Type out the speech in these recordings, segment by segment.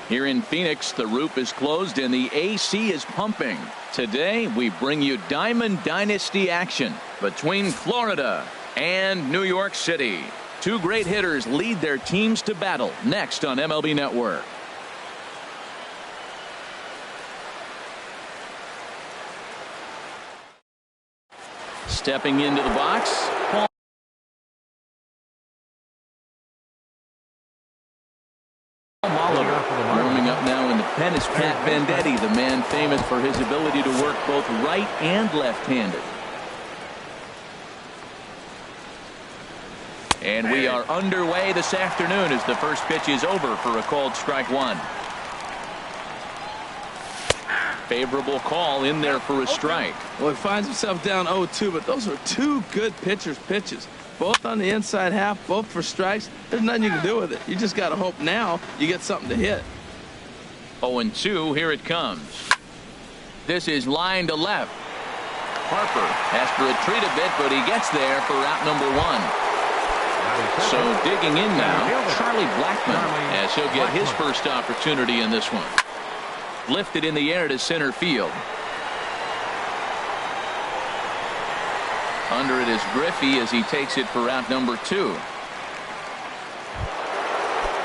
Here in Phoenix, the roof is closed and the AC is pumping. Today, we bring you Diamond Dynasty action between Florida and New York City. Two great hitters lead their teams to battle next on MLB Network. Stepping into the box. Warming up now in the pen is Pat Venditti, the man famous for his ability to work both right and left-handed. And we are underway this afternoon as the first pitch is over for a called strike one. Favorable call in there for a strike. Well, he finds himself down 0-2, but those are two good pitchers' pitches. Both on the inside half, both for strikes. There's nothing you can do with it. You just got to hope now you get something to hit. 0-2, here it comes. This is line to left. Harper has to retreat a bit, but he gets there for out number one. So digging in now, Charlie Blackmon, as he'll get his first opportunity in this one. Lifted in the air to center field. Under it is Griffey as he takes it for out number two.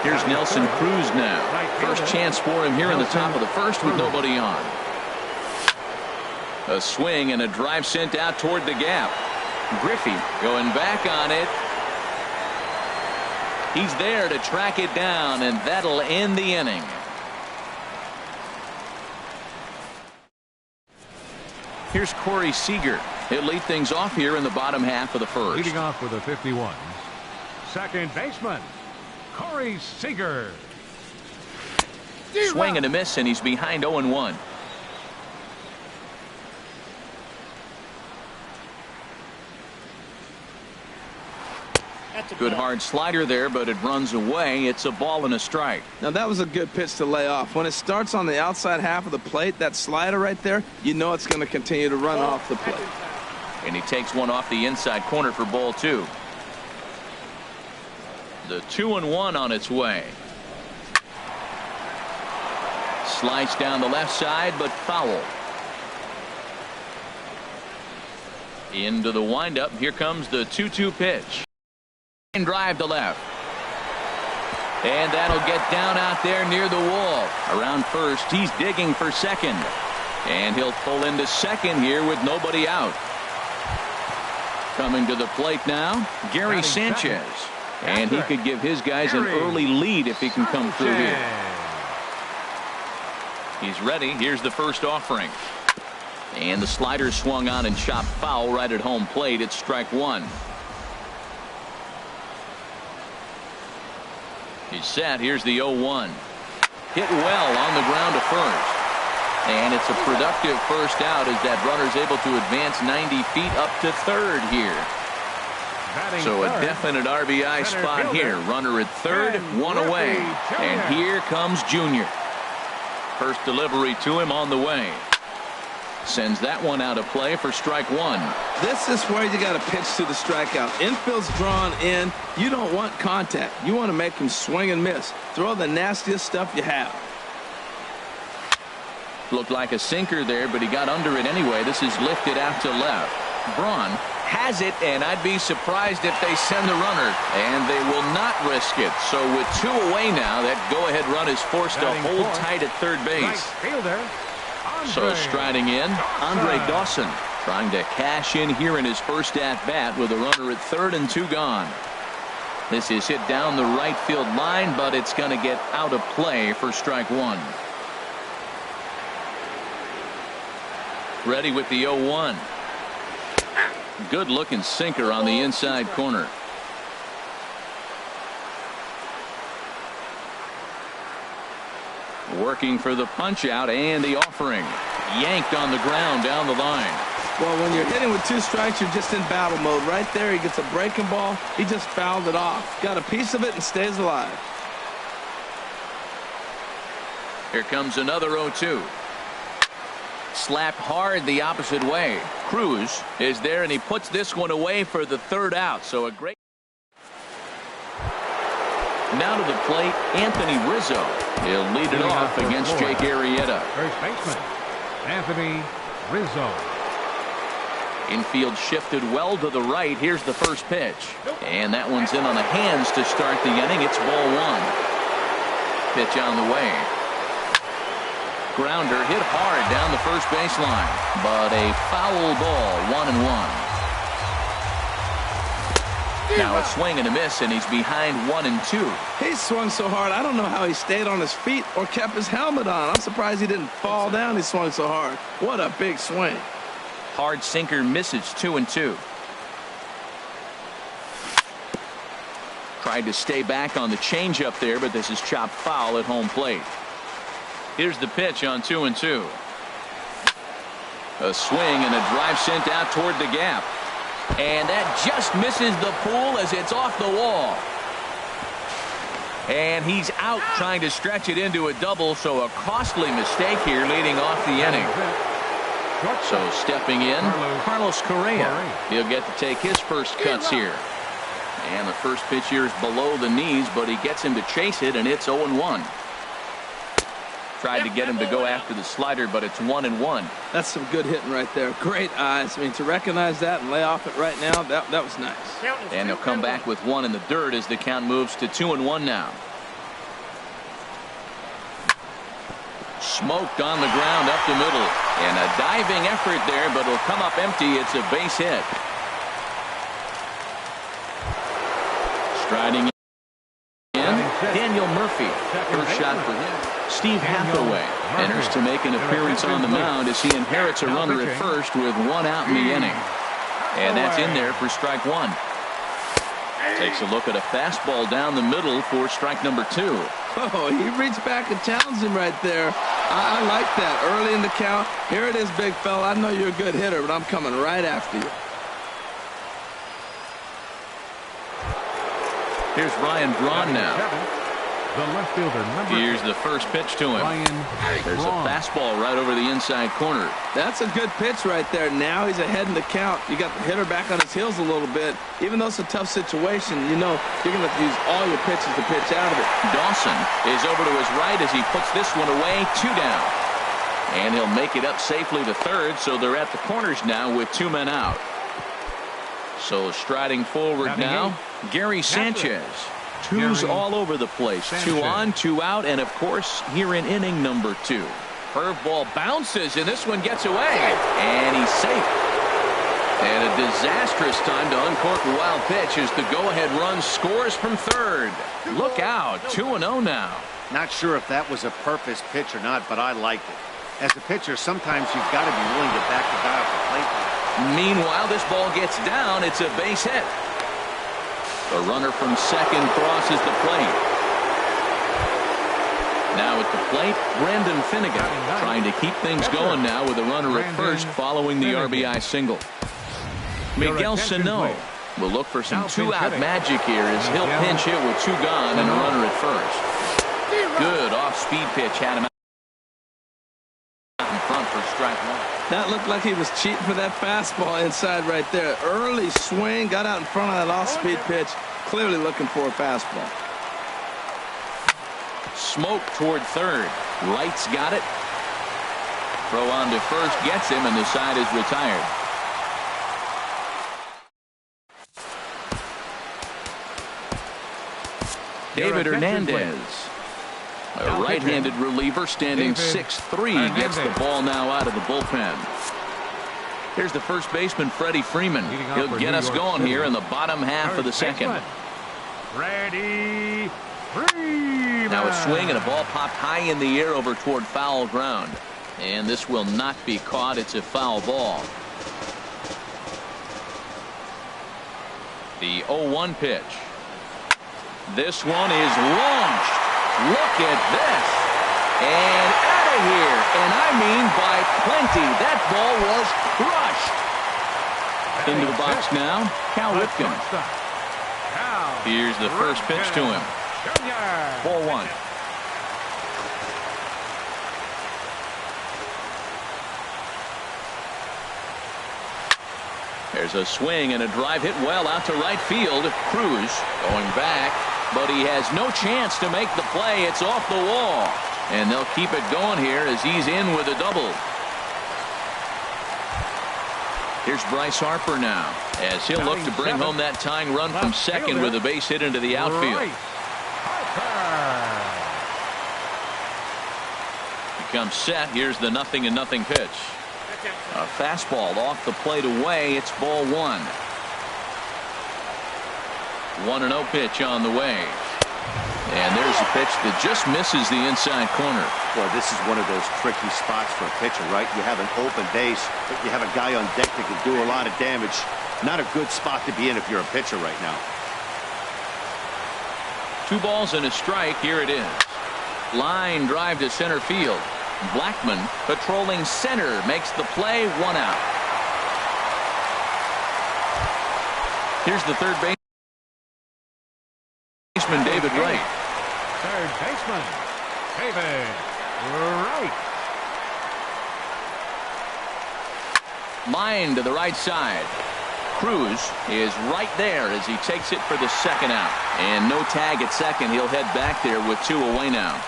Here's Nelson Cruz now. First chance for him here in the top of the first with nobody on. A swing and a drive sent out toward the gap. Griffey going back on it. He's there to track it down, and that'll end the inning. Here's Corey Seager. He'll lead things off here in the bottom half of the first. Leading off for the 51, second baseman, Corey Seager. Swing and a miss, and he's behind 0-1. Good hard slider there, but it runs away. It's a ball and a strike. Now that was a good pitch to lay off. When it starts on the outside half of the plate, that slider right there, you know it's going to continue to run off the plate. And he takes one off the inside corner for ball two. The 2-1 on its way. Slice down the left side, but foul. Into the windup. Here comes the 2-2 pitch. Drive to left. And that'll get down out there near the wall. Around first, he's digging for second. And he'll pull into second here with nobody out. Coming to the plate now, Gary Sanchez. And he could give his guys an early lead if he can come through here. He's ready. Here's the first offering. And the slider swung on and chopped foul right at home plate. It's strike one. He's set. Here's the 0-1. Hit well on the ground to first. And it's a productive first out as that runner's able to advance 90 feet up to third here. So a definite RBI spot here. Runner at third, one away. And here comes Junior. First delivery to him on the way. Sends that one out of play for strike one. This is where you got to pitch to the strikeout. Infield's drawn in. You don't want contact. You want to make him swing and miss. Throw the nastiest stuff you have. Looked like a sinker there, but he got under it anyway. This is lifted out to left. Braun has it, and I'd be surprised if they send the runner. And they will not risk it. So with two away now, that go-ahead run is forced to hold tight at third base. So striding in, Andre Dawson trying to cash in here in his first at-bat with a runner at third and two gone. This is hit down the right field line, but it's going to get out of play for strike one. Ready with the 0-1. Good looking sinker on the inside corner. Working for the punch out and the offering. Yanked on the ground down the line. Well, when you're hitting with two strikes, you're just in battle mode. Right there, he gets a breaking ball. He just fouled it off. Got a piece of it and stays alive. Here comes another 0-2. slapped hard the opposite way. Cruz is there, and he puts this one away for the third out. So a great. Now to the plate, Anthony Rizzo. He'll lead it off against Jake Arrieta. First baseman, Anthony Rizzo. Infield shifted well to the right. Here's the first pitch. And that one's in on the hands to start the inning. It's ball one. Pitch on the way. Grounder hit hard down the first baseline. But a foul ball, 1-1. Now a swing and a miss, and he's behind 1-2. He swung so hard, I don't know how he stayed on his feet or kept his helmet on. I'm surprised he didn't fall down. He swung so hard. What a big swing. Hard sinker misses, 2-2. Tried to stay back on the changeup there, but this is chopped foul at home plate. Here's the pitch on 2-2. A swing and a drive sent out toward the gap. And that just misses the pool as it's off the wall. And he's out trying to stretch it into a double, so a costly mistake here leading off the inning. So stepping in, Carlos Correa. He'll get to take his first cuts here. And the first pitch here is below the knees, but he gets him to chase it, and it's 0-1. Tried to get him to go after the slider, but it's 1-1. That's some good hitting right there. Great eyes. I mean, to recognize that and lay off it right now, that was nice. And he'll come back with one in the dirt as the count moves to 2-1 now. Smoked on the ground up the middle. And a diving effort there, but it'll come up empty. It's a base hit. Striding in, Daniel Murphy. First shot for him. Steve Hathaway enters to make an appearance on the mound as he inherits a runner at first with one out in the inning. And that's in there for strike one. Takes a look at a fastball down the middle for strike number 2. Oh, he reached back and challenged him right there. I like that. Early in the count. Here it is, big fella. I know you're a good hitter, but I'm coming right after you. Here's Ryan Braun now. The left fielder, here's the first pitch to him. There's a fastball right over the inside corner. That's a good pitch right there. Now he's ahead in the count. You got the hitter back on his heels a little bit. Even though it's a tough situation, you know you're going to have to use all your pitches to pitch out of it. Dawson is over to his right as he puts this one away. 2 down. And he'll make it up safely to third, so they're at the corners now with 2 men out. So striding forward now, Gary Sanchez. Twos all over the place. Sanchez. 2 on, 2 out, and of course here in inning number 2. Curveball bounces, and this one gets away, and he's safe. And a disastrous time to uncork a wild pitch as the go-ahead run scores from third. Look out, 2-0 now. Not sure if that was a purpose pitch or not, but I liked it. As a pitcher, sometimes you've got to be willing to back the guy off the plate. Meanwhile, this ball gets down. It's a base hit. The runner from second crosses the plate. Now at the plate, Brandon Finnegan trying to keep things going now with a runner at first following the RBI single. Miguel Sano will look for some 2-out magic here as he'll pinch hit with 2 gone and a runner at first. Good off-speed pitch had him out in front for strike 1. That looked like he was cheating for that fastball inside right there. Early swing, got out in front of that off-speed pitch. Clearly looking for a fastball. Smoke toward third. Wright's got it. Throw on to first gets him, and the side is retired. David Hernandez. A right-handed reliever standing 6'3", gets the ball now out of the bullpen. Here's the first baseman, Freddie Freeman. He'll get us going here in the bottom half of the second. Freddie Freeman. Now a swing and a ball popped high in the air over toward foul ground. And this will not be caught. It's a foul ball. The 0-1 pitch. This one is launched. Look at this. And out of here. And I mean by plenty. That ball was crushed. Into the box now, Cal Ripken. Here's the first pitch to him. Ball 1. There's a swing and a drive hit well out to right field. Cruz going back, but he has no chance to make the play. It's off the wall, and they'll keep it going here as he's in with a double. Here's Bryce Harper now, as he'll look to bring home that tying run from second with a base hit into the outfield. He comes set. Here's the 0-0 pitch. A fastball off the plate away. It's ball one. 1-0 pitch on the way. And there's a pitch that just misses the inside corner. Boy, this is one of those tricky spots for a pitcher, right? You have an open base, but you have a guy on deck that can do a lot of damage. Not a good spot to be in if you're a pitcher right now. 2 balls and a strike. Here it is. Line drive to center field. Blackman patrolling center makes the play. 1 out. Here's the third baseman, David Wright. Third baseman, David Wright. Line to the right side. Cruz is right there as he takes it for the second out. And no tag at second. He'll head back there with 2 away now.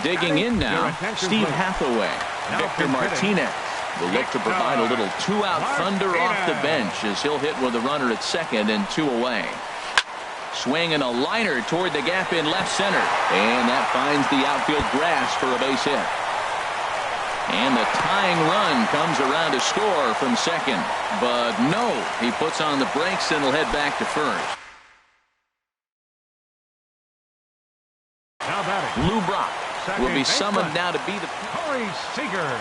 Digging in now, Steve Hathaway. Victor Martinez will look to provide a little 2-out thunder off the bench as he'll hit with a runner at second and 2 away. Swing and a liner toward the gap in left center. And that finds the outfield grass for a base hit. And the tying run comes around to score from second. But no, he puts on the brakes and will head back to first. Lou Brock will be summoned now to be the Corey Seager.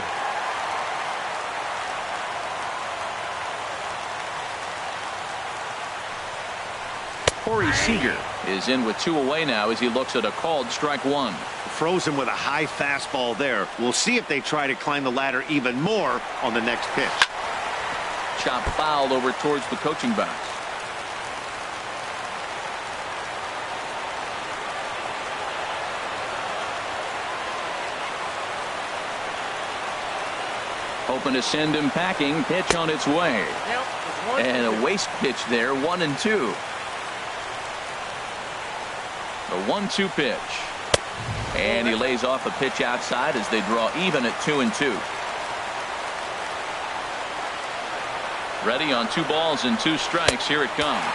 Corey Seager is in with 2 away now as he looks at a called strike 1. Frozen with a high fastball there. We'll see if they try to climb the ladder even more on the next pitch. Chop fouled over towards the coaching box. Hoping to send him packing. Pitch on its way. And a waste pitch there. 1-2. A 1-2 pitch. And he lays off a pitch outside as they draw even at 2-2. Ready on 2 balls and 2 strikes. Here it comes.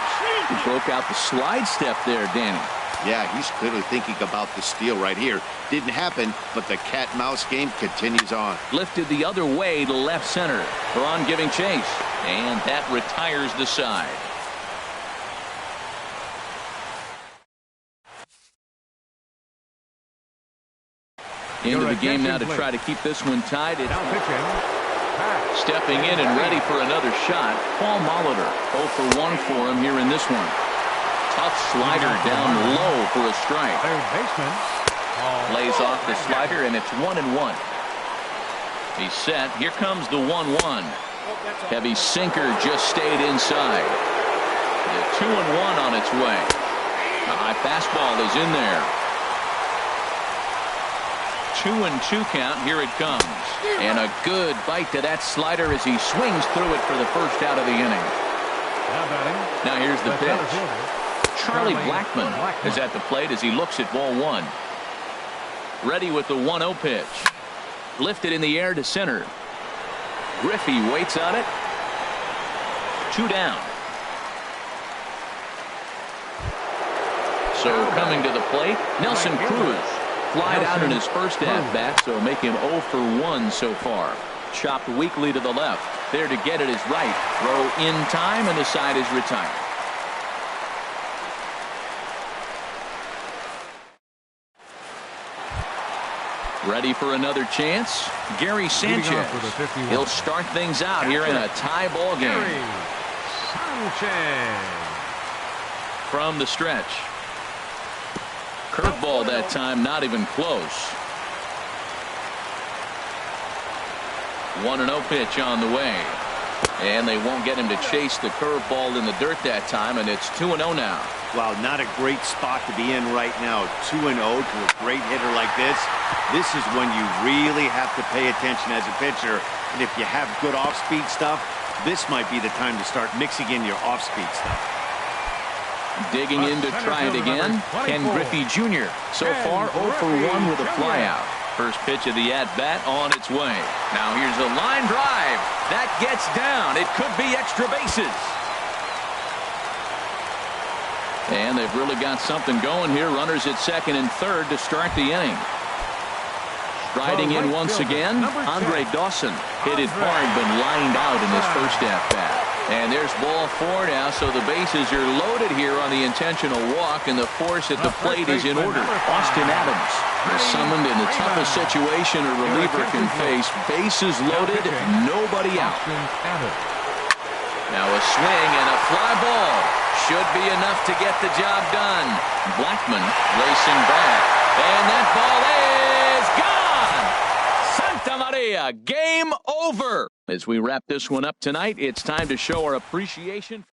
He broke out the slide step there, Danny. Yeah, he's clearly thinking about the steal right here. Didn't happen, but the cat-mouse game continues on. Lifted the other way to left center. Braun giving chase. And that retires the side. Into the game now to try to keep this one tied. Stepping in and ready for another shot, Paul Molitor. 0 for 1 for him here in this one. Tough slider down low for a strike. Third baseman. Lays off the slider, and it's 1-1. He's set. Here comes the 1-1. Heavy sinker just stayed inside. The 2-1 on its way. A high fastball is in there. 2-2 count. Here it comes. And a good bite to that slider as he swings through it for the first out of the inning. Now here's the pitch. Charlie Blackman is at the plate as he looks at ball 1. Ready with the 1-0 pitch. Lifted in the air to center. Griffey waits on it. 2 down. So coming to the plate, Nelson Cruz. Flied out in his first at-bat, so make him 0 for 1 so far. Chopped weakly to the left. There to get it is right. Throw in time, and the side is retired. Ready for another chance? Gary Sanchez. He'll start things out here in a tie ball game. Gary Sanchez. From the stretch. Curveball that time, not even close. 1-0 pitch on the way. And they won't get him to chase the curveball in the dirt that time, and it's 2-0 now. Well, not a great spot to be in right now. 2-0 to a great hitter like this. This is when you really have to pay attention as a pitcher. And if you have good off-speed stuff, this might be the time to start mixing in your off-speed stuff. Digging in to try it again, Ken Griffey Jr. So far 0 for 1 with a flyout. First pitch of the at-bat on its way. Now here's a line drive. That gets down. It could be extra bases. And they've really got something going here. Runners at second and third to start the inning. Striding in once again, Andre Dawson. Hit it hard, but lined out in his first at-bat. And there's ball 4 now, so the bases are loaded here on the intentional walk, and the force at the plate is in order. Austin Adams is summoned in the toughest situation a reliever can face. Bases loaded, nobody out. Now a swing and a fly ball. Should be enough to get the job done. Blackman racing back, and that ball is gone. Santa Maria, game over. As we wrap this one up tonight, it's time to show our appreciation.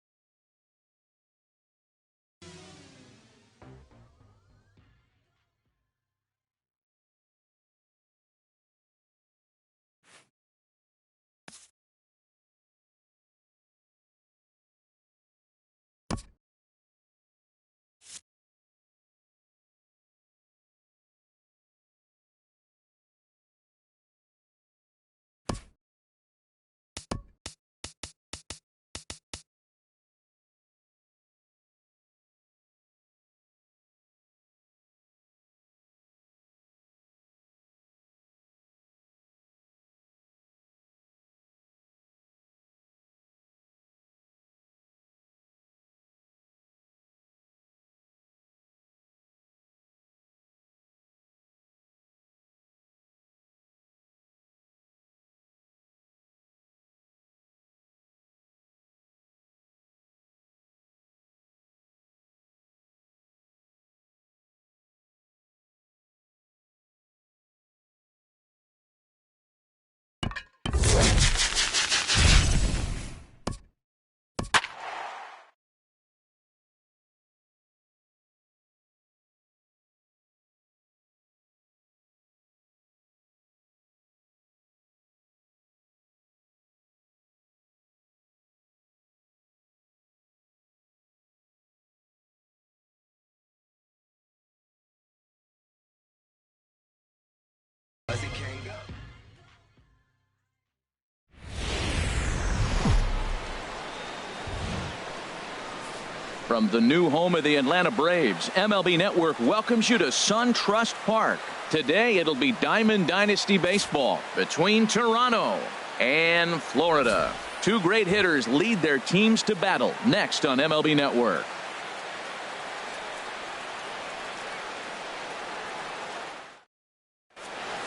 From the new home of the Atlanta Braves, MLB Network welcomes you to SunTrust Park. Today it'll be Diamond Dynasty Baseball between Toronto and Florida. Two great hitters lead their teams to battle next on MLB Network.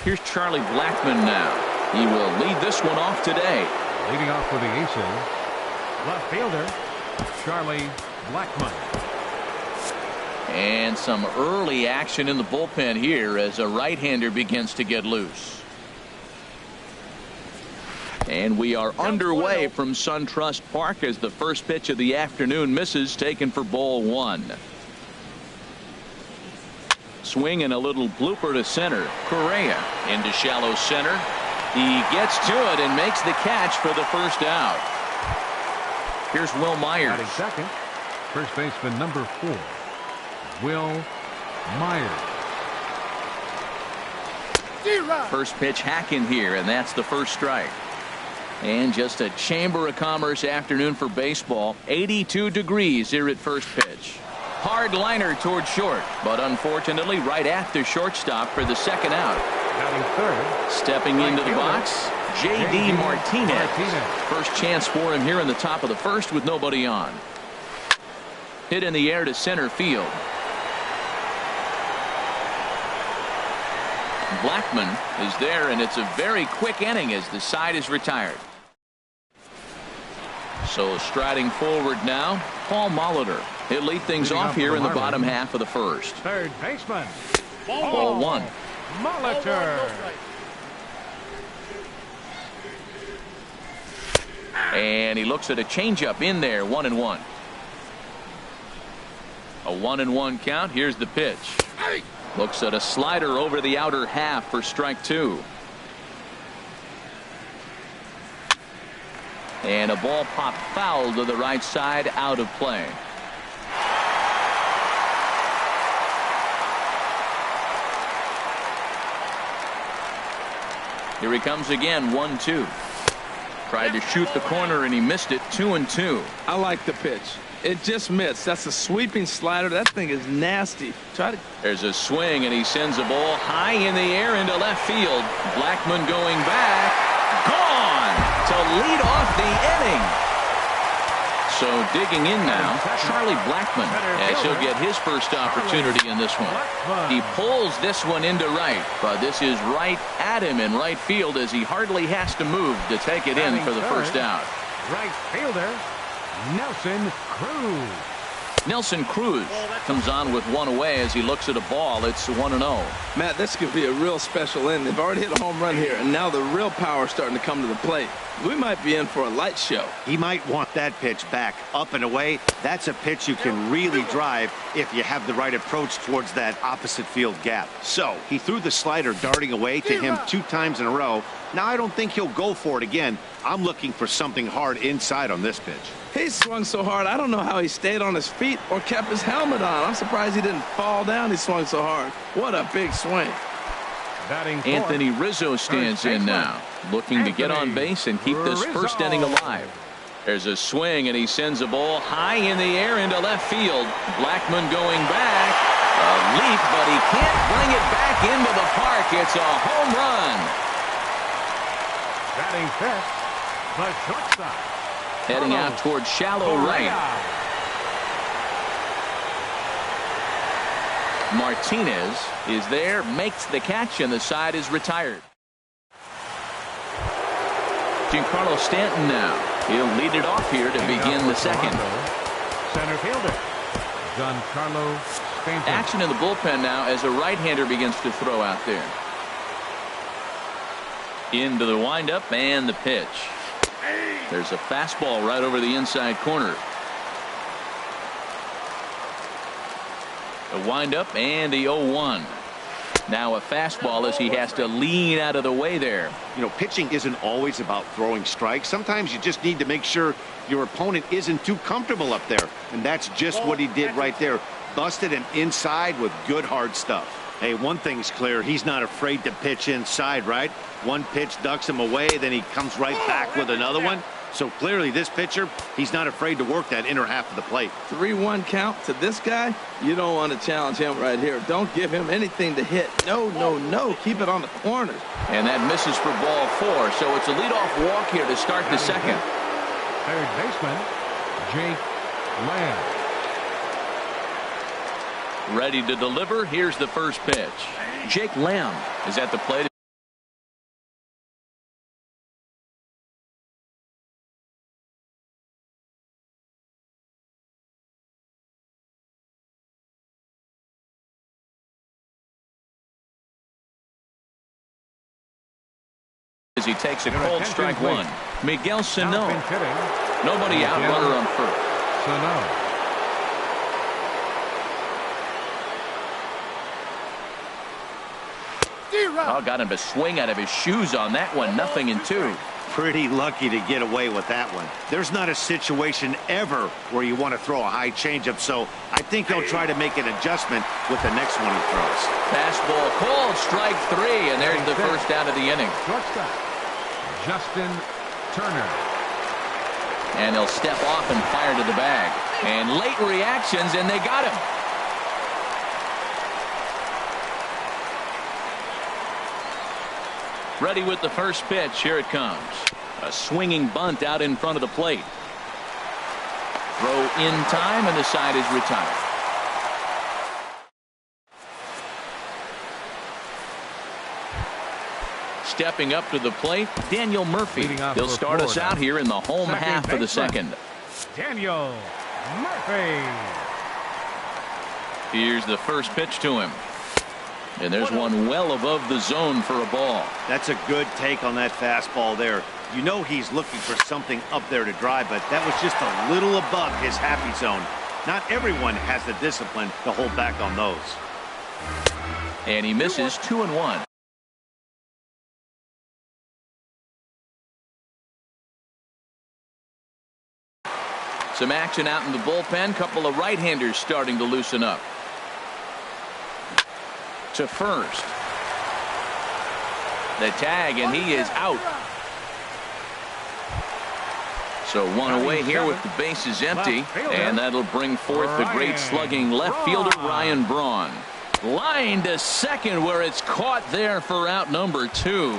Here's Charlie Blackmon now. He will lead this one off today. Leading off for the Aces, left fielder Charlie Blackmon. And some early action in the bullpen here as a right-hander begins to get loose. And we are underway from SunTrust Park as the first pitch of the afternoon misses, taken for ball 1. Swing and a little blooper to center. Correa into shallow center. He gets to it and makes the catch for the first out. Here's Will Myers. Batting second, first baseman number 4, Will Myers. First pitch hacking here, and that's the first strike. And just a Chamber of Commerce afternoon for baseball. 82 degrees here at first pitch. Hard liner toward short, but unfortunately right at the shortstop for the second out. Batting third, stepping into the box, J.D. Martinez. First chance for him here in the top of the first with nobody on. Hit in the air to center field. Blackmon is there, and it's a very quick inning as the side is retired. So striding forward now, Paul Molitor. He'll lead things off here in the bottom half of the first. third baseman, Ball 1. Molitor. And he looks at a changeup in there, 1-1. A 1-1 count. Here's the pitch. Looks at a slider over the outer half for strike two. And a ball popped foul to the right side, out of play. Here he comes again, 1-2. Tried to shoot the corner and he missed it, 2-2. I like the pitch. It just missed. That's a sweeping slider. That thing is nasty. There's a swing and he sends a ball high in the air into left field. Blackmon going back. Gone to lead off the inning. So digging in now, Charlie Blackmon, as he'll get his first opportunity in this one. He pulls this one into right, but this is right at him in right field as he hardly has to move to take it in for the first out. Right fielder, Nelson Cruz. Nelson Cruz comes on with one away as he looks at a ball. It's 1-0. Matt, this could be a real special inning. They've already hit a home run here, and now the real power is starting to come to the plate. We might be in for a light show. He might want that pitch back, up and away. That's a pitch you can really drive if you have the right approach towards that opposite field gap. So he threw the slider darting away to him 2 times in a row. Now I don't think he'll go for it again. I'm looking for something hard inside on this pitch. He swung so hard, I don't know how he stayed on his feet or kept his helmet on. I'm surprised he didn't fall down. He swung so hard. What a big swing. Anthony Rizzo stands in now, looking to get on base and keep this first inning alive. There's a swing and he sends a ball high in the air into left field. Blackmon going back. A leap, but he can't bring it back into the park. It's a home run. Batting fifth, the shortstop. Heading out towards shallow right. Martinez is there, makes the catch, and the side is retired. Giancarlo Stanton now. He'll lead it off here to begin the second. Center fielder, Giancarlo Stanton. Action in the bullpen now as a right-hander begins to throw out there. Into the windup and the pitch. There's a fastball right over the inside corner. A windup and the 0-1. Now a fastball as he has to lean out of the way there. You know, pitching isn't always about throwing strikes. Sometimes you just need to make sure your opponent isn't too comfortable up there. And that's just what he did right there. Busted him inside with good hard stuff. Hey, one thing's clear. He's not afraid to pitch inside, right? One pitch ducks him away, then he comes right back with another one. So clearly this pitcher, he's not afraid to work that inner half of the plate. 3-1 count to this guy. You don't want to challenge him right here. Don't give him anything to hit. No, no, no. Keep it on the corner. And that misses for ball 4. So it's a leadoff walk here to start the second. Third baseman, Jake Lamb. Ready to deliver. Here's the first pitch. Jake Lamb is at the plate. As he takes a cold strike one. Miguel Sano. Nobody out, runner on first. Sano. Oh, got him to swing out of his shoes on that one. 0-2. Pretty lucky to get away with that one. There's not a situation ever where you want to throw a high changeup, so I think he'll try to make an adjustment with the next one he throws. Fastball called, strike 3, and there's the first out of the inning. Shortstop, Justin Turner. And he'll step off and fire to the bag. And late reactions, and they got him. Ready with the first pitch. Here it comes. A swinging bunt out in front of the plate. Throw in time, and the side is retired. Stepping up to the plate, Daniel Murphy. He'll start us out here in the home half of the second. Daniel Murphy. Here's the first pitch to him. And there's one well above the zone for a ball. That's a good take on that fastball there. You know he's looking for something up there to drive, but that was just a little above his happy zone. Not everyone has the discipline to hold back on those. And he misses 2-1. Some action out in the bullpen. Couple of right-handers starting to loosen up. To first. The tag, and he is out. So one away here with the bases empty, and that'll bring forth the great slugging left fielder Ryan Braun. Line to second, where it's caught there for out number 2.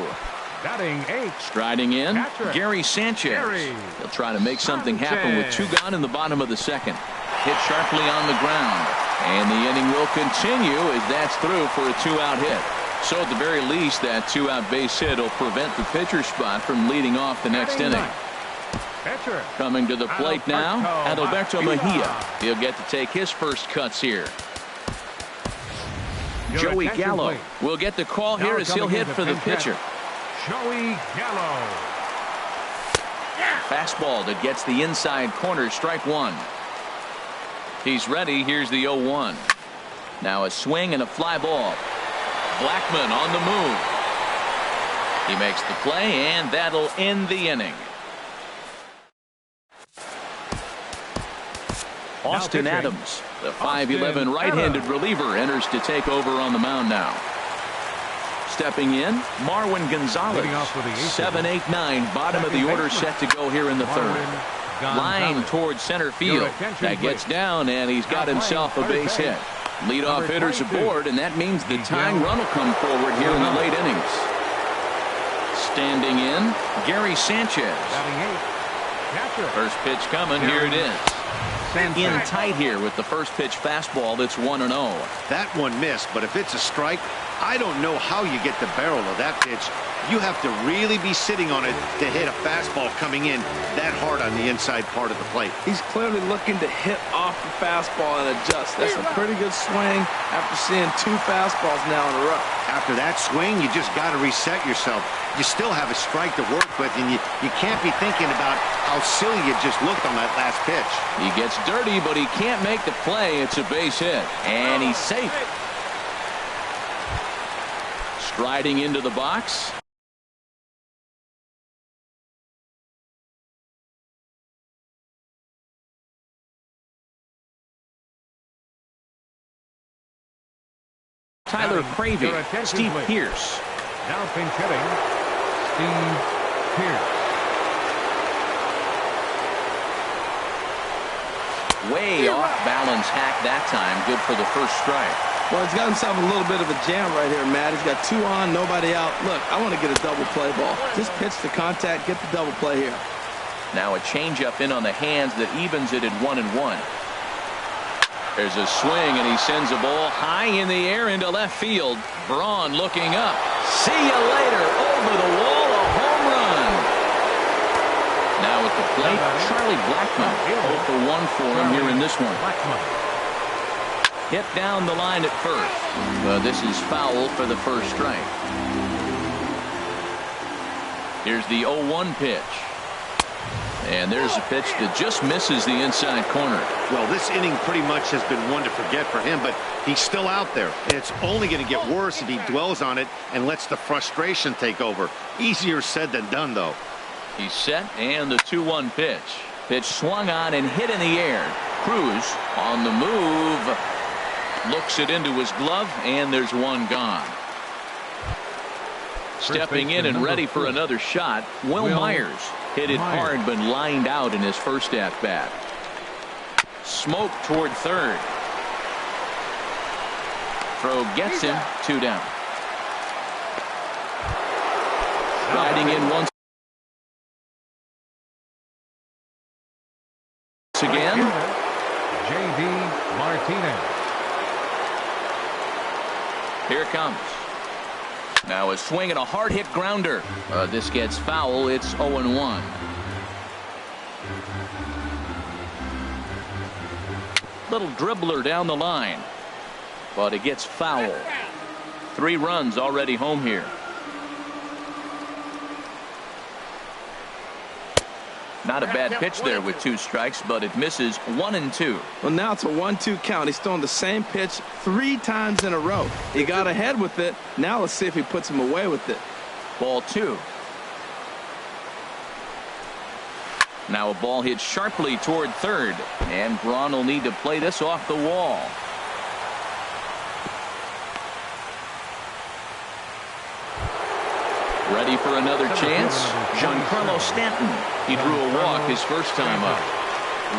Batting 8. Striding in, Patrick. Gary Sanchez. He'll try to make something happen with 2 gone in the bottom of the second. Hit sharply on the ground, and the inning will continue as that's through for a 2-out hit. So at the very least, that 2-out base hit will prevent the pitcher spot from leading off the next inning. Pitcher. Coming to the plate now, Adalberto Mejia. He'll get to take his first cuts here. Joey Gallo will get the call here as he'll hit for the pitcher. Joey Gallo. Fastball that gets the inside corner, strike 1. He's ready. Here's the 0-1. Now a swing and a fly ball. Blackmon on the move. He makes the play, and that'll end the inning. Austin Adams, the 5'11" right-handed reliever, enters to take over on the mound now. Stepping in, Marwin Gonzalez. 7-8-9, bottom of the order, set to go here in the third. Line towards center field. That gets down, and he's got himself a base hit. Leadoff hitters aboard, and that means the tying run will come forward here in the late innings. Standing in, Gary Sanchez. First pitch coming. Here it is. In tight here with the first pitch fastball that's 1-0. That one missed, but if it's a strike, I don't know how you get the barrel of that pitch. You have to really be sitting on it to hit a fastball coming in that hard on the inside part of the plate. He's clearly looking to hit off the fastball and adjust. That's a pretty good swing after seeing 2 fastballs now in a row. After that swing, you just got to reset yourself. You still have a strike to work with, and you can't be thinking about how silly you just looked on that last pitch. He gets dirty, but he can't make the play. It's a base hit, and he's safe. Striding into the box. Tyler Cravey, Steve Pearce. Now pinch hitting, Steve Pearce. Way off balance hack that time. Good for the first strike. Well, he's got himself a little bit of a jam right here, Matt. He's got 2 on, nobody out. Look, I want to get a double play ball. Just pitch the contact, get the double play here. Now a changeup in on the hands that evens it at 1-1. There's a swing, and he sends a ball high in the air into left field. Braun looking up. See you later. Over the wall, a home run. Now at the plate, Charlie Blackmon. 0-for-1 for him here in this one. Hit down the line at first. This is foul for the first strike. Here's the 0-1 pitch. And there's a pitch that just misses the inside corner. Well, this inning pretty much has been one to forget for him, but he's still out there. And it's only going to get worse if he dwells on it and lets the frustration take over. Easier said than done, though. He's set, and the 2-1 pitch. Pitch swung on and hit in the air. Cruz on the move. Looks it into his glove, and there's one gone. Stepping in and ready for another shot, Will Myers. Hit it hard, but lined out in his first at-bat. Smoke toward third. Throw gets him. 2 down. Riding in once again. J.D. Martinez. Here it comes. Now a swing and a hard hit grounder. This gets foul. It's 0-1. Little dribbler down the line, but it gets foul. 3 runs already home here. Not a bad pitch there with 2 strikes, but it misses 1-2. Well, now it's a 1-2 count. He's throwing the same pitch 3 times in a row. He got ahead with it. Now let's see if he puts him away with it. Ball 2. Now a ball hit sharply toward third, and Braun will need to play this off the wall. Ready for another chance? Giancarlo Stanton. He drew a walk his first time up.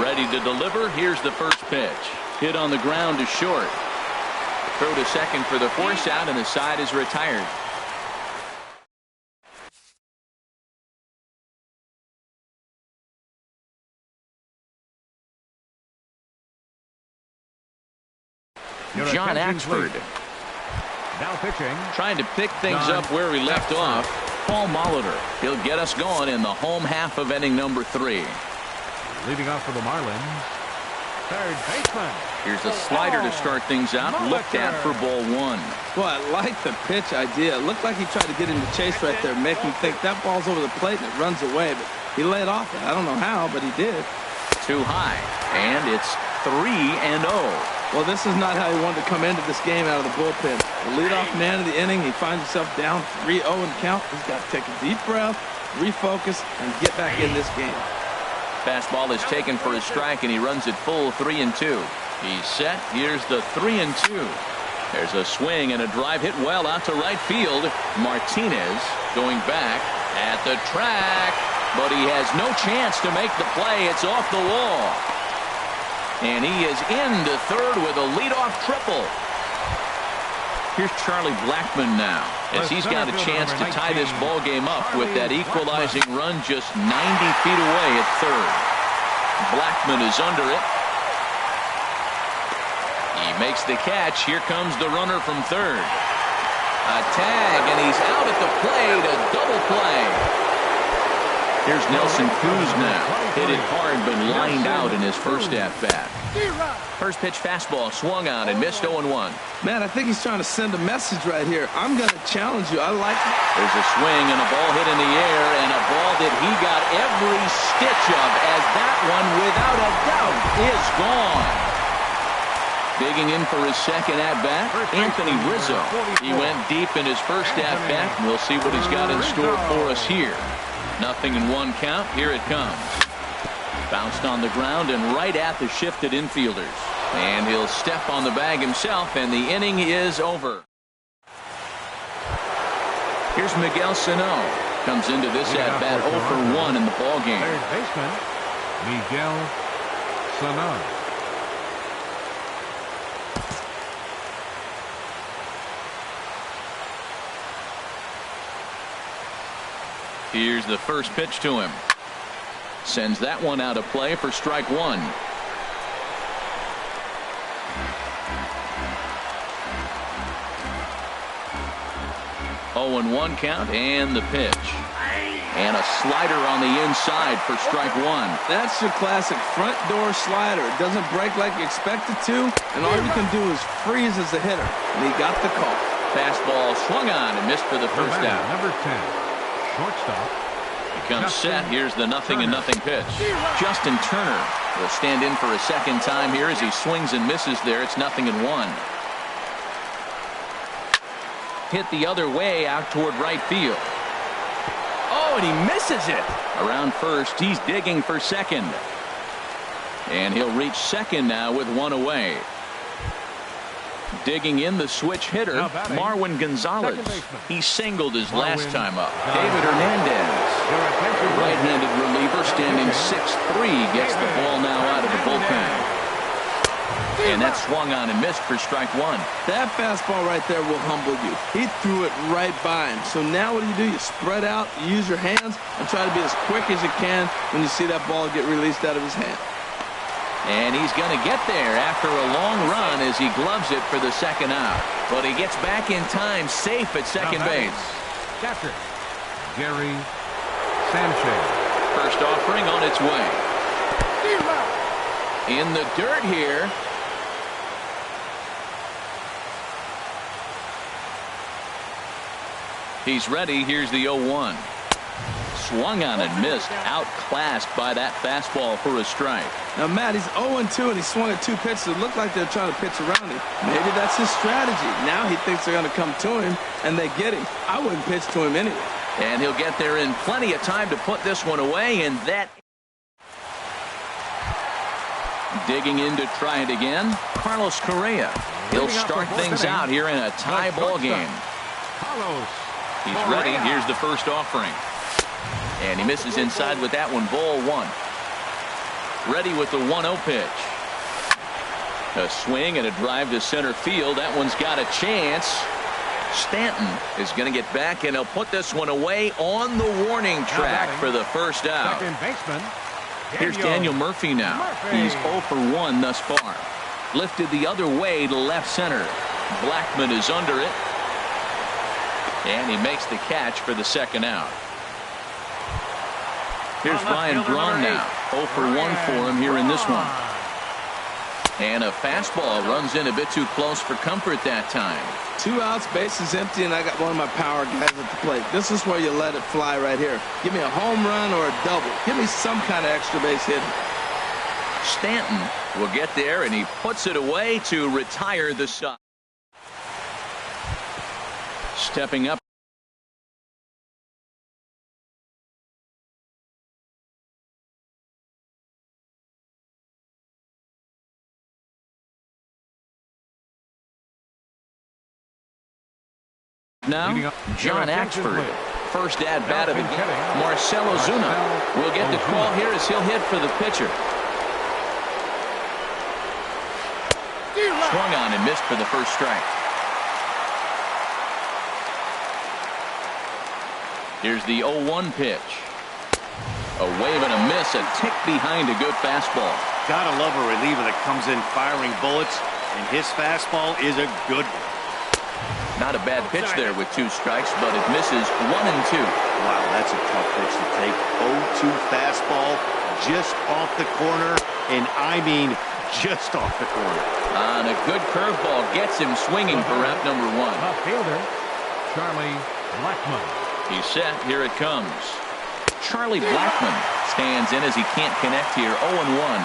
Ready to deliver. Here's the first pitch. Hit on the ground to short. Throw to second for the force out, and the side is retired. John Axford. Now pitching. Trying to pick things up where he left off. Paul Molitor. He'll get us going in the home half of inning number 3. Leading off for the Marlins, third baseman. Here's a slider to start things out. Looked at for ball 1. Well, I like the pitch idea. It looked like he tried to get into chase right there, make him think that ball's over the plate and it runs away. But he laid off it. I don't know how, but he did. Too high. And it's 3-0. Well, this is not how he wanted to come into this game out of the bullpen. The leadoff man of the inning, he finds himself down 3-0 in the count. He's got to take a deep breath, refocus, and get back in this game. Fastball is taken for a strike, and he runs it full 3-2. He's set. Here's the 3-2. There's a swing and a drive hit well out to right field. Martinez going back at the track, but he has no chance to make the play. It's off the wall. And he is into third with a leadoff triple. Here's Charlie Blackmon now, as he's got a chance to tie this ball game up with that equalizing run just 90 feet away at third. Blackmon is under it. He makes the catch. Here comes the runner from third. A tag, and he's out at the plate. A double play. Here's Nelson Cruz now. Hit it hard, but lined out in his first at-bat. First pitch fastball swung on and missed 0-1. Man, I think he's trying to send a message right here. I'm going to challenge you. I like it. There's a swing and a ball hit in the air, and a ball that he got every stitch of, as that one, without a doubt, is gone. Digging in for his second at-bat, Anthony Rizzo. He went deep in his first at-bat. We'll see what he's got in store for us here. Nothing in 1 count. Here it comes. Bounced on the ground and right at the shifted infielders. And he'll step on the bag himself, and the inning is over. Here's Miguel Sano. Comes into this at-bat 0 for 1 in the ballgame. Third baseman, Miguel Sano. Here's the first pitch to him. Sends that one out of play for strike 1. 0-1 count, and the pitch. And a slider on the inside for strike 1. That's your classic front door slider. It doesn't break like you expect it to, and all you can do is freeze as a hitter. And he got the call. Fastball swung on and missed for the first out. Number 10. Shortstop. He comes set. Here's the 0-0 pitch. Justin Turner will stand in for a second time here as he swings and misses there. It's 0-1. Hit the other way out toward right field. Oh, and he misses it. Around first, he's digging for second. And he'll reach second now with 1 away. Digging in the switch hitter, Marwin Gonzalez. He singled his last time up. David Hernandez, right-handed reliever, standing 6'3", gets the ball now out of the bullpen. And that swung on and missed for strike 1. That fastball right there will humble you. He threw it right by him. So now what do? You spread out, you use your hands, and try to be as quick as you can when you see that ball get released out of his hand. And he's going to get there after a long run as he gloves it for the second out. But he gets back in time, safe at second base. Catcher, Gary Sanchez. First offering on its way. In the dirt here. He's ready. Here's the 0-1. Swung on and missed. Outclassed by that fastball for a strike. Now, Matt, he's 0-2, and he swung at 2 pitches. It looked like they're trying to pitch around him. Maybe that's his strategy. Now he thinks they're going to come to him, and they get him. I wouldn't pitch to him anyway. And he'll get there in plenty of time to put this one away, and that... Digging in to try it again, Carlos Correa. He'll start things out here in a tie ball game. He's ready. Here's the first offering. And he misses inside with that one. Ball 1. Ready with the 1-0 pitch. A swing and a drive to center field. That one's got a chance. Stanton is going to get back, and he'll put this one away on the warning track for the first out. Second baseman. Here's Daniel Murphy now. He's 0 for 1 thus far. Lifted the other way to left center. Blackmon is under it. And he makes the catch for the second out. Here's Ryan Braun now. 0 for 1 for him here in this one. And a fastball runs in a bit too close for comfort that time. 2 outs, bases empty, and I got one of my power guys at the plate. This is where you let it fly right here. Give me a home run or a double. Give me some kind of extra base hit. Stanton will get there, and he puts it away to retire the side. Stepping up. Now, John Axford, first at bat of the game. Marcell Ozuna will get the call here as he'll hit for the pitcher. Swung on and missed for the first strike. Here's the 0-1 pitch. A wave and a miss, a tick behind a good fastball. Gotta love a reliever that comes in firing bullets, and his fastball is a good one. Not a bad pitch there with 2 strikes, but it misses 1 and 2. Wow, that's a tough pitch to take. 0-2 fastball just off the corner, and I mean just off the corner. And a good curveball gets him swinging for rep number 1. Left fielder, Charlie Blackmon. He's set. Here it comes. Charlie Blackmon stands in as he can't connect here. 0-1.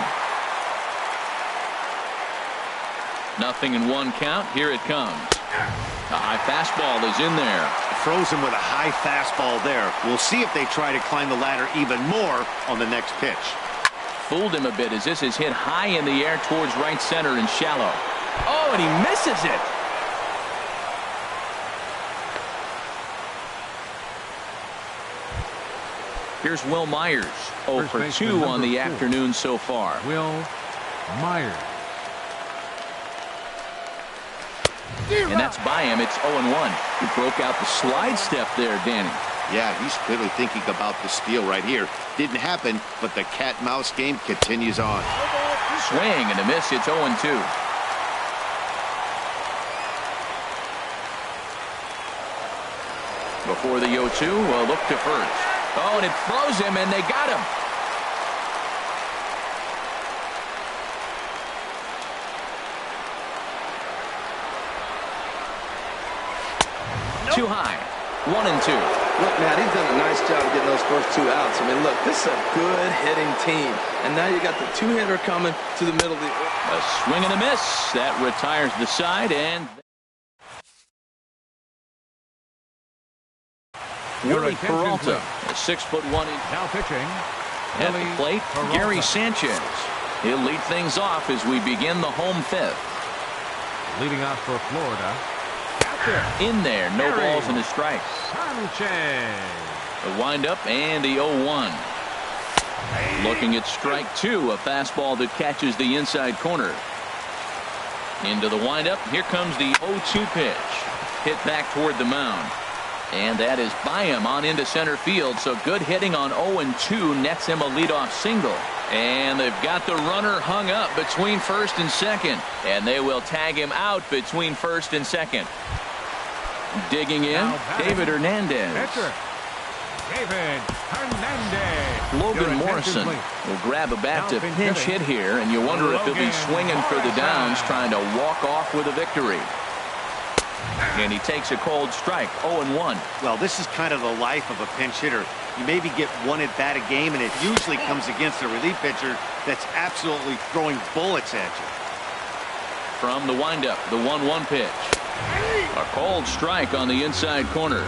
Nothing in 1 count. Here it comes. A high fastball is in there. Throws him with a high fastball there. We'll see if they try to climb the ladder even more on the next pitch. Fooled him a bit as this is hit high in the air towards right center and shallow. Oh, and he misses it. Here's Will Myers. 0 for 2 on the afternoon so far. Will Myers. And that's by him. It's 0-1. He broke out the slide step there, Danny. Yeah, he's clearly thinking about the steal right here. Didn't happen, but the cat-mouse game continues on. Swing and a miss. It's 0-2. Before the 0-2, a look to first. Oh, and it throws him, and they got him. Too high. 1 and 2. Look, Matt, he's done a nice job of getting those first 2 outs. I mean, look, this is a good hitting team. And now you got the 2-hitter coming to the middle of the... A swing and a miss. That retires the side, and... Willie Peralta, a 6'1" Now pitching. at the plate. Gary Sanchez. He'll lead things off as we begin the home 5th. Leading off for Florida. In there, no balls and a strike. Sanchez. A windup and the 0-1. Looking at strike 2, a fastball that catches the inside corner. Into the windup. Here comes the 0-2 pitch. Hit back toward the mound. And that is by him on into center field. So good hitting on 0-2 nets him a leadoff single. And they've got the runner hung up between first and second. And they will tag him out between first and second. Digging in, David Hernandez. Pitcher, David Hernandez. Logan Morrison will grab a bat to pinch hit here, and you wonder if he'll be swinging for the downs, trying to walk off with a victory. And he takes a cold strike, 0-1. Well, this is kind of the life of a pinch hitter. You maybe get one at bat a game, and it usually comes against a relief pitcher that's absolutely throwing bullets at you. From the windup, the 1-1 pitch. A cold strike on the inside corner.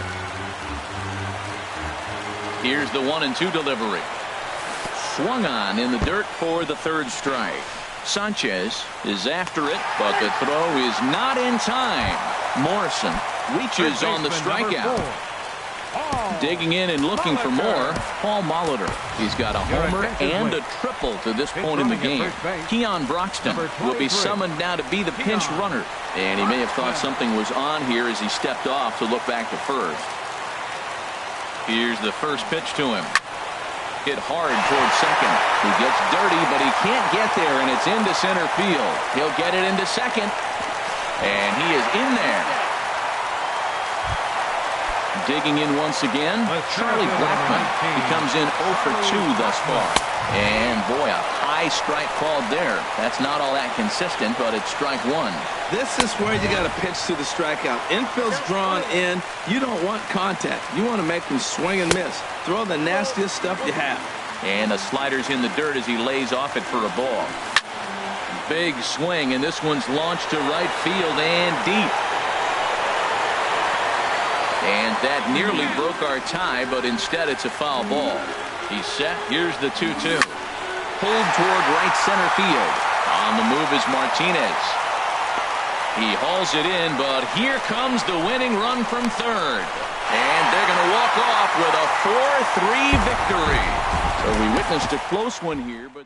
Here's the 1-2 delivery. Swung on in the dirt for the third strike. Sanchez is after it, but the throw is not in time. Morrison reaches on the strikeout. Digging in and looking for more, Paul Molitor. He's got a homer and a triple to this point in the game. Keon Broxton will be summoned now to be the pinch runner. And he may have thought something was on here as he stepped off to look back to first. Here's the first pitch to him. Hit hard towards second. He gets dirty, but he can't get there, and it's into center field. He'll get it into second, and he is in there. Digging in once again, Charlie Blackmon. He comes in 0 for 2 thus far. And boy, a high strike called there. That's not all that consistent, but it's strike one. This is where you got to pitch to the strikeout. Infield's drawn in. You don't want contact. You want to make them swing and miss. Throw the nastiest stuff you have. And the slider's in the dirt as he lays off it for a ball. Big swing, and this one's launched to right field and deep. And that nearly broke our tie, but instead it's a foul ball. He's set. Here's the 2-2. Pulled toward right center field. On the move is Martinez. He hauls it in, but here comes the winning run from third. And they're going to walk off with a 4-3 victory. So we witnessed a close one here, but...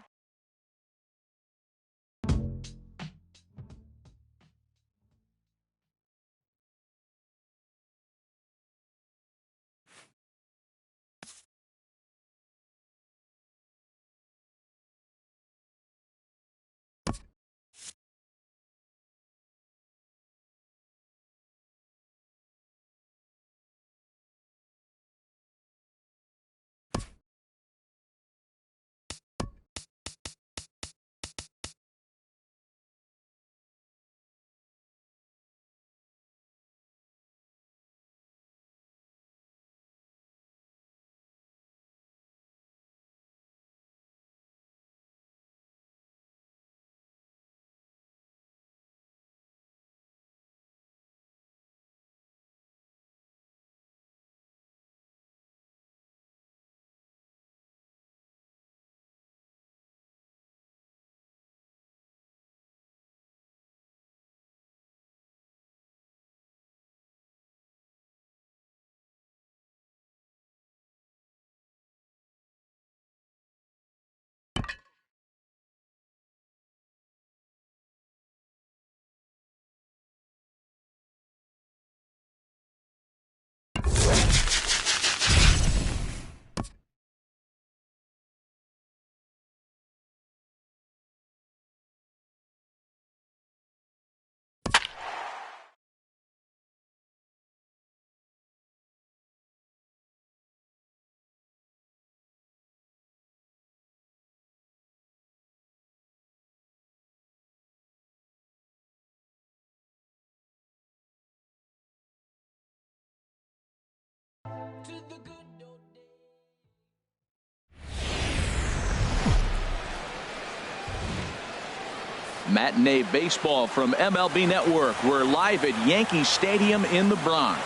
Matinee baseball from MLB Network. We're live at Yankee Stadium in the Bronx.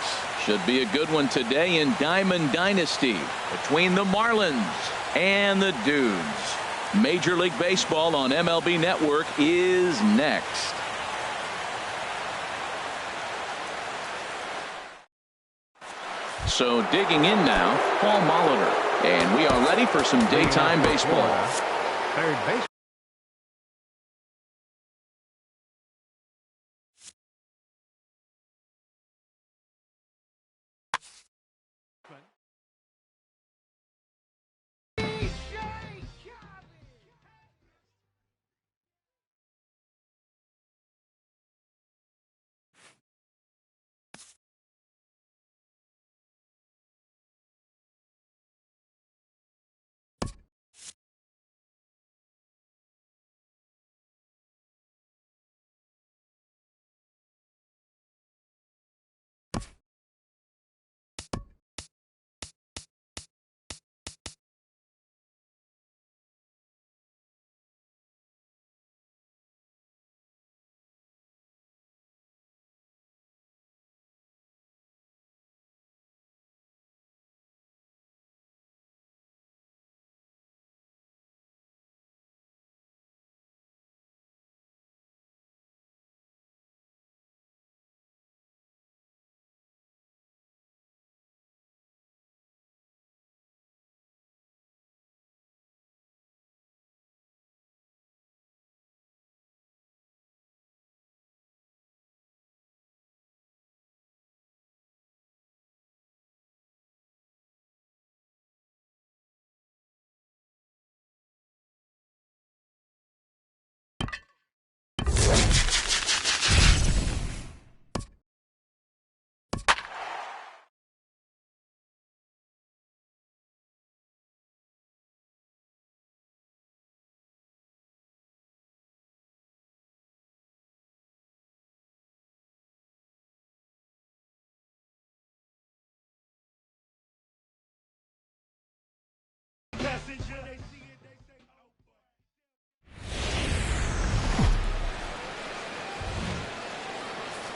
Should be a good one today in Diamond Dynasty between the Marlins and the Dudes. Major League Baseball on MLB Network is next. So digging in now, Paul Molitor. And we are ready for some daytime baseball. Third base.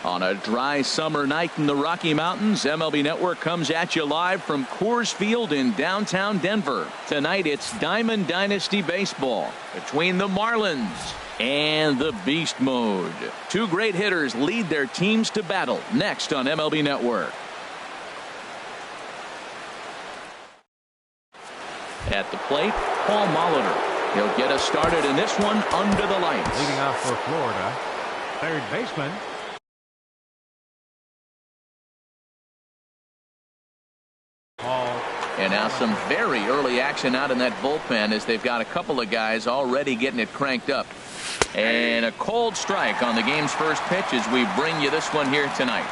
On a dry summer night in the Rocky Mountains, MLB Network comes at you live from Coors Field in downtown Denver. Tonight it's Diamond Dynasty Baseball between the Marlins and the Beast Mode. Two great hitters lead their teams to battle next on MLB Network. At the plate, Paul Molitor. He'll get us started in this one under the lights. Leading off for Florida, third baseman And now some very early action out in that bullpen as they've got a couple of guys already getting it cranked up. And a cold strike on the game's first pitch as we bring you this one here tonight.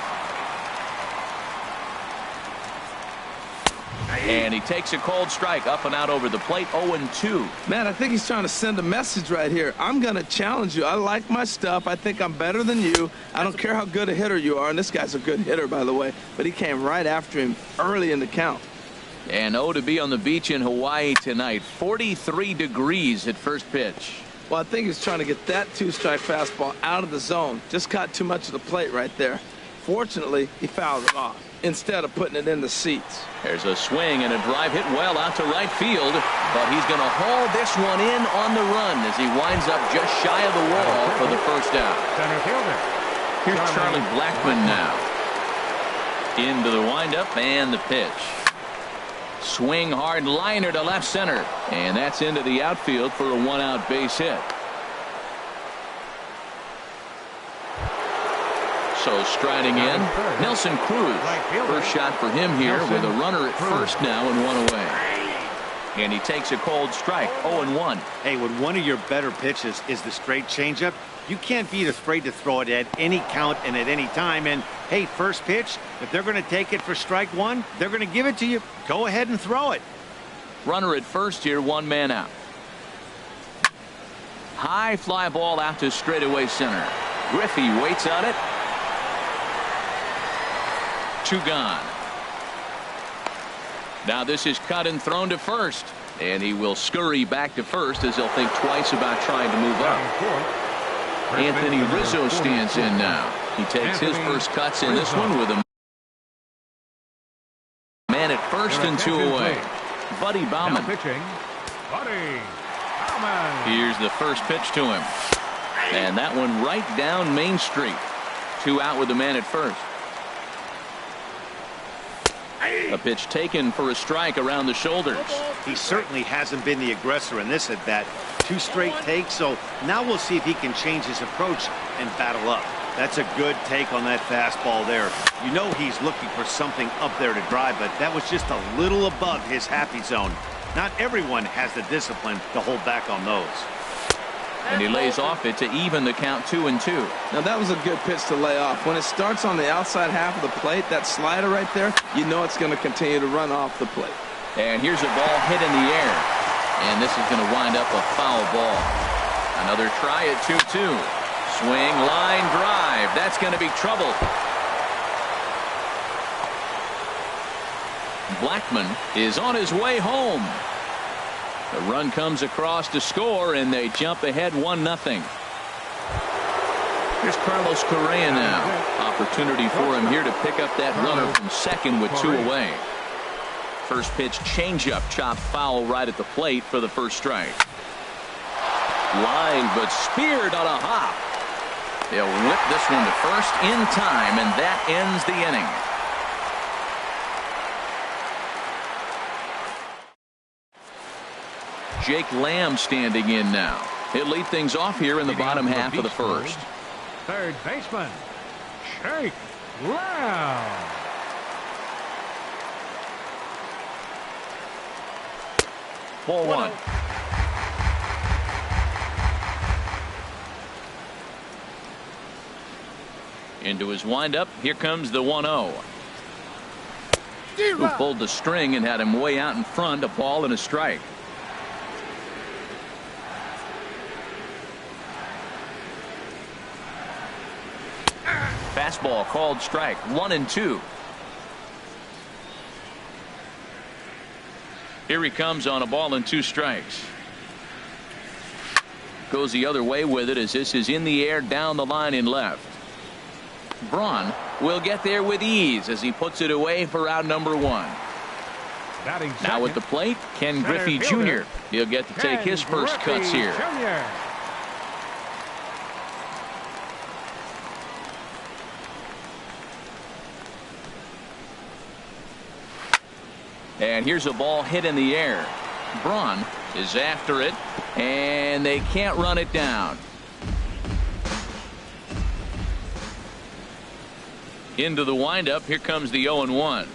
And he takes a cold strike up and out over the plate. 0-2. Man, I think he's trying to send a message right here. I'm going to challenge you. I like my stuff. I think I'm better than you. I don't care how good a hitter you are. And this guy's a good hitter, by the way. But he came right after him early in the count. And to be on the beach in Hawaii tonight. 43 degrees at first pitch. Well, I think he's trying to get that two-strike fastball out of the zone. Just caught too much of the plate right there. Fortunately, he fouled it off instead of putting it in the seats. There's a swing and a drive hit well out to right field, but he's going to haul this one in on the run as he winds up just shy of the wall for the first out. center fielder. Here's Charlie Blackmon now. Into the windup and the pitch. Swing hard liner to left center, and that's into the outfield for a one-out base hit. So striding in, Nelson Cruz. First shot for him here with a runner at first now and one away. And he takes a cold strike. 0-1. Hey, when one of your better pitches is the straight changeup, you can't be afraid to throw it at any count and at any time. And hey, first pitch, if they're going to take it for strike one, they're going to give it to you. Go ahead and throw it. Runner at first here, one man out. High fly ball out to straightaway center. Griffey waits on it. Two gone. Now this is cut and thrown to first, and he will scurry back to first as he'll think twice about trying to move up. Anthony Rizzo stands in now. He takes his first cuts in this one with a man at first and two away. Buddy Bauman. Here's the first pitch to him, and that one right down Main Street. Two out with the man at first. A pitch taken for a strike around the shoulders. He certainly hasn't been the aggressor in this at bat. Two straight takes, so now we'll see if he can change his approach and battle up. That's a good take on that fastball there. You know he's looking for something up there to drive, but that was just a little above his happy zone. Not everyone has the discipline to hold back on those. And he lays off it to even the count 2-2. Now that was a good pitch to lay off. When it starts on the outside half of the plate, that slider right there, you know it's going to continue to run off the plate. And here's a ball hit in the air. And this is going to wind up a foul ball. Another try at 2-2. Swing, line, drive. That's going to be trouble. Blackmon is on his way home. The run comes across to score, and they jump ahead 1-0. Here's Carlos Correa now. Opportunity for him here to pick up that runner from second with two away. First pitch changeup chopped foul right at the plate for the first strike. Line but speared on a hop. They'll whip this one to first in time, and that ends the inning. Jake Lamb standing in now. He'll lead things off here in the bottom half of the first. Third baseman, Jake Lamb. Ball one. Into his windup. Here comes the 1-0. Who pulled the string and had him way out in front. A ball and a strike. Fastball called strike. 1-2. Here he comes on a ball and 2 strikes. Goes the other way with it as this is in the air down the line in left. Braun will get there with ease as he puts it away for out number 1. Now at the plate, Ken Griffey Jr. He'll get to take his first cuts here. And here's a ball hit in the air. Braun is after it, and they can't run it down. Into the windup. Here comes the 0-1.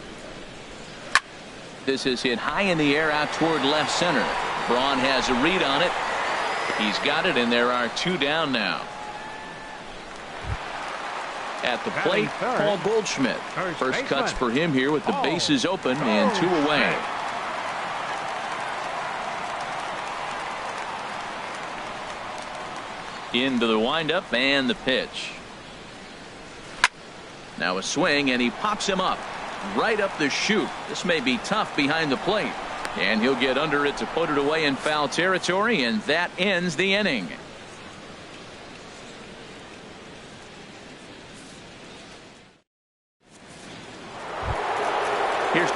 This is hit high in the air out toward left center. Braun has a read on it. He's got it, and there are 2 down now. At the plate, Paul Goldschmidt. First cuts for him here with the bases open and 2 away. Into the windup and the pitch. Now a swing, and he pops him up. Right up the chute. This may be tough behind the plate. And he'll get under it to put it away in foul territory, and that ends the inning. Here's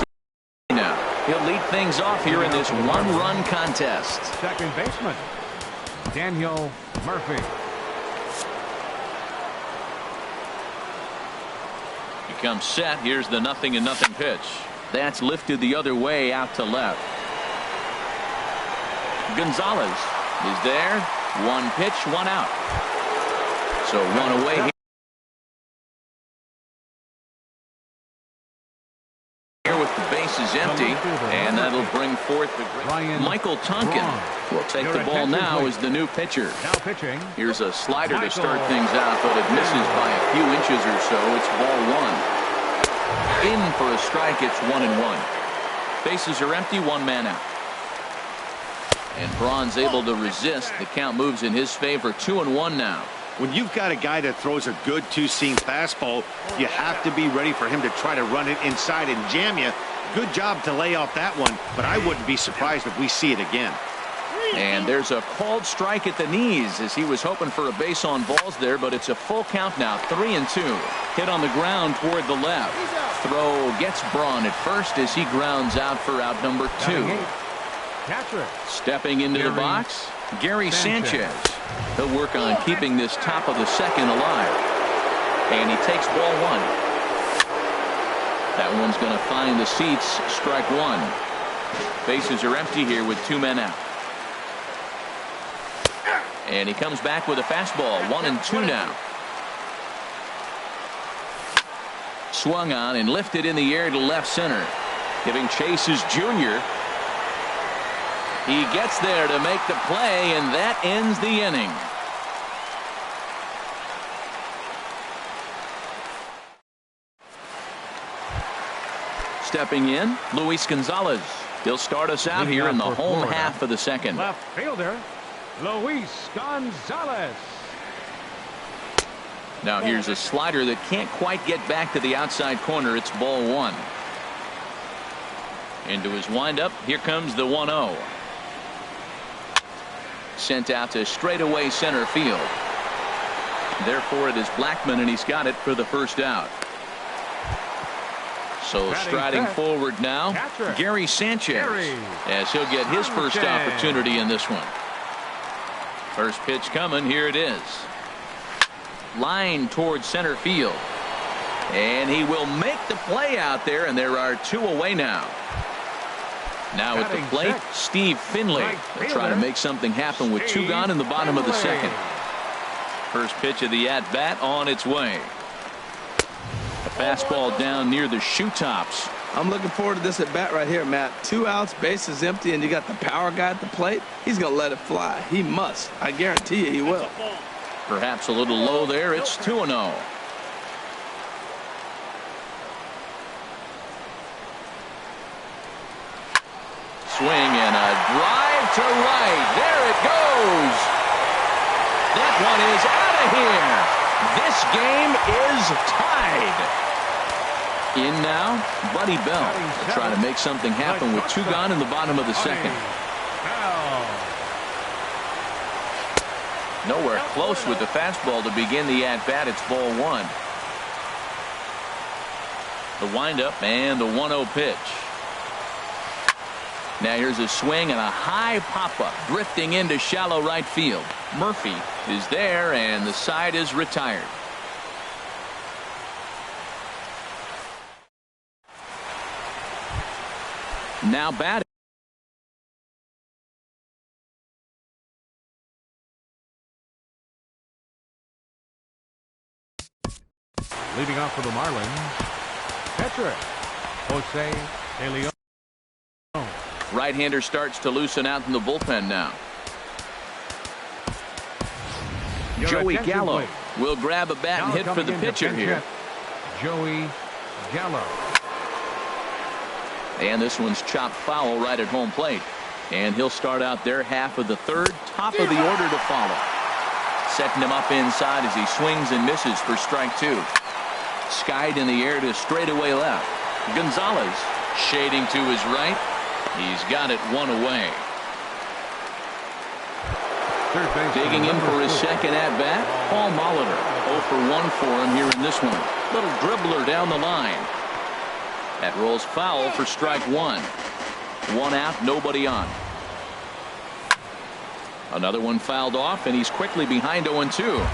now. He'll lead things off here in this 1-run contest. Second baseman, Daniel Murphy. He comes set. Here's the 0-0 pitch. That's lifted the other way out to left. Gonzalez is there. 1 pitch, 1 out. So 1 away here. With the bases empty, and that'll bring forth the Michael Tonkin. Will take the ball now as the new pitcher. Now pitching. Here's a slider to start things out, but it misses by a few inches or so. It's ball 1. In for a strike. It's 1-1. Bases are empty. 1 man out. And Braun's able to resist. The count moves in his favor. 2-1 now. When you've got a guy that throws a good 2-seam fastball, you have to be ready for him to try to run it inside and jam you. Good job to lay off that one, but I wouldn't be surprised if we see it again. And there's a called strike at the knees as he was hoping for a base on balls there, but it's a full count now. 3-2. Hit on the ground toward the left. Throw gets Braun at first as he grounds out for out number 2. Stepping into the box, Gary Sanchez. He'll work on keeping this top of the second alive. And he takes ball 1. That one's going to find the seats. Strike 1. Bases are empty here with 2 men out. And he comes back with a fastball. 1-2 now. Swung on and lifted in the air to left center. Giving chase is Jr. He gets there to make the play, and that ends the inning. Stepping in, Luis Gonzalez. He'll start us out here in the home half of the second. Left fielder, Luis Gonzalez. Now here's a slider that can't quite get back to the outside corner. It's ball 1. Into his windup. Here comes the 1-0. Sent out to straightaway center field. Therefore it is Blackmon, and he's got it for the first out. So striding forward now, Gary Sanchez, as he'll get his first opportunity in this one. First pitch coming. Here it is. Line towards center field. And he will make the play out there, and there are 2 away now. Now at the plate, Steve Finley. They'll try to make something happen with 2 gone in the bottom of the second. First pitch of the at-bat on its way. A fastball down near the shoe tops. I'm looking forward to this at-bat right here, Matt. 2 outs, bases empty, and you got the power guy at the plate. He's going to let it fly. He must. I guarantee you he will. Perhaps a little low there. It's 2-0. Swing and a drive to right. There it goes. That one is out of here. This game is tied. In now, Buddy Bell. Trying to make something happen with 2 gone in the bottom of the second. Nowhere close with the fastball to begin the at-bat. It's ball 1. The windup and the 1-0 pitch. Now here's a swing and a high pop-up drifting into shallow right field. Murphy is there and the side is retired. Now batting. Leading off for the Marlins, catcher Jose De Leon. Right-hander starts to loosen out in the bullpen now. Joey Gallo will grab a bat and hit for the pitcher here. Joey Gallo. And this one's chopped foul right at home plate. And he'll start out their half of the third. Top of the order to follow. Setting him up inside as he swings and misses for strike 2. Skied in the air to straightaway left. Gonzalez shading to his right. He's got it 1 away. Digging in for his second at-bat, Paul Molitor. 0 for 1 for him here in this one. Little dribbler down the line. That rolls foul for strike 1. 1 out, nobody on. Another one fouled off, and he's quickly behind 0-2.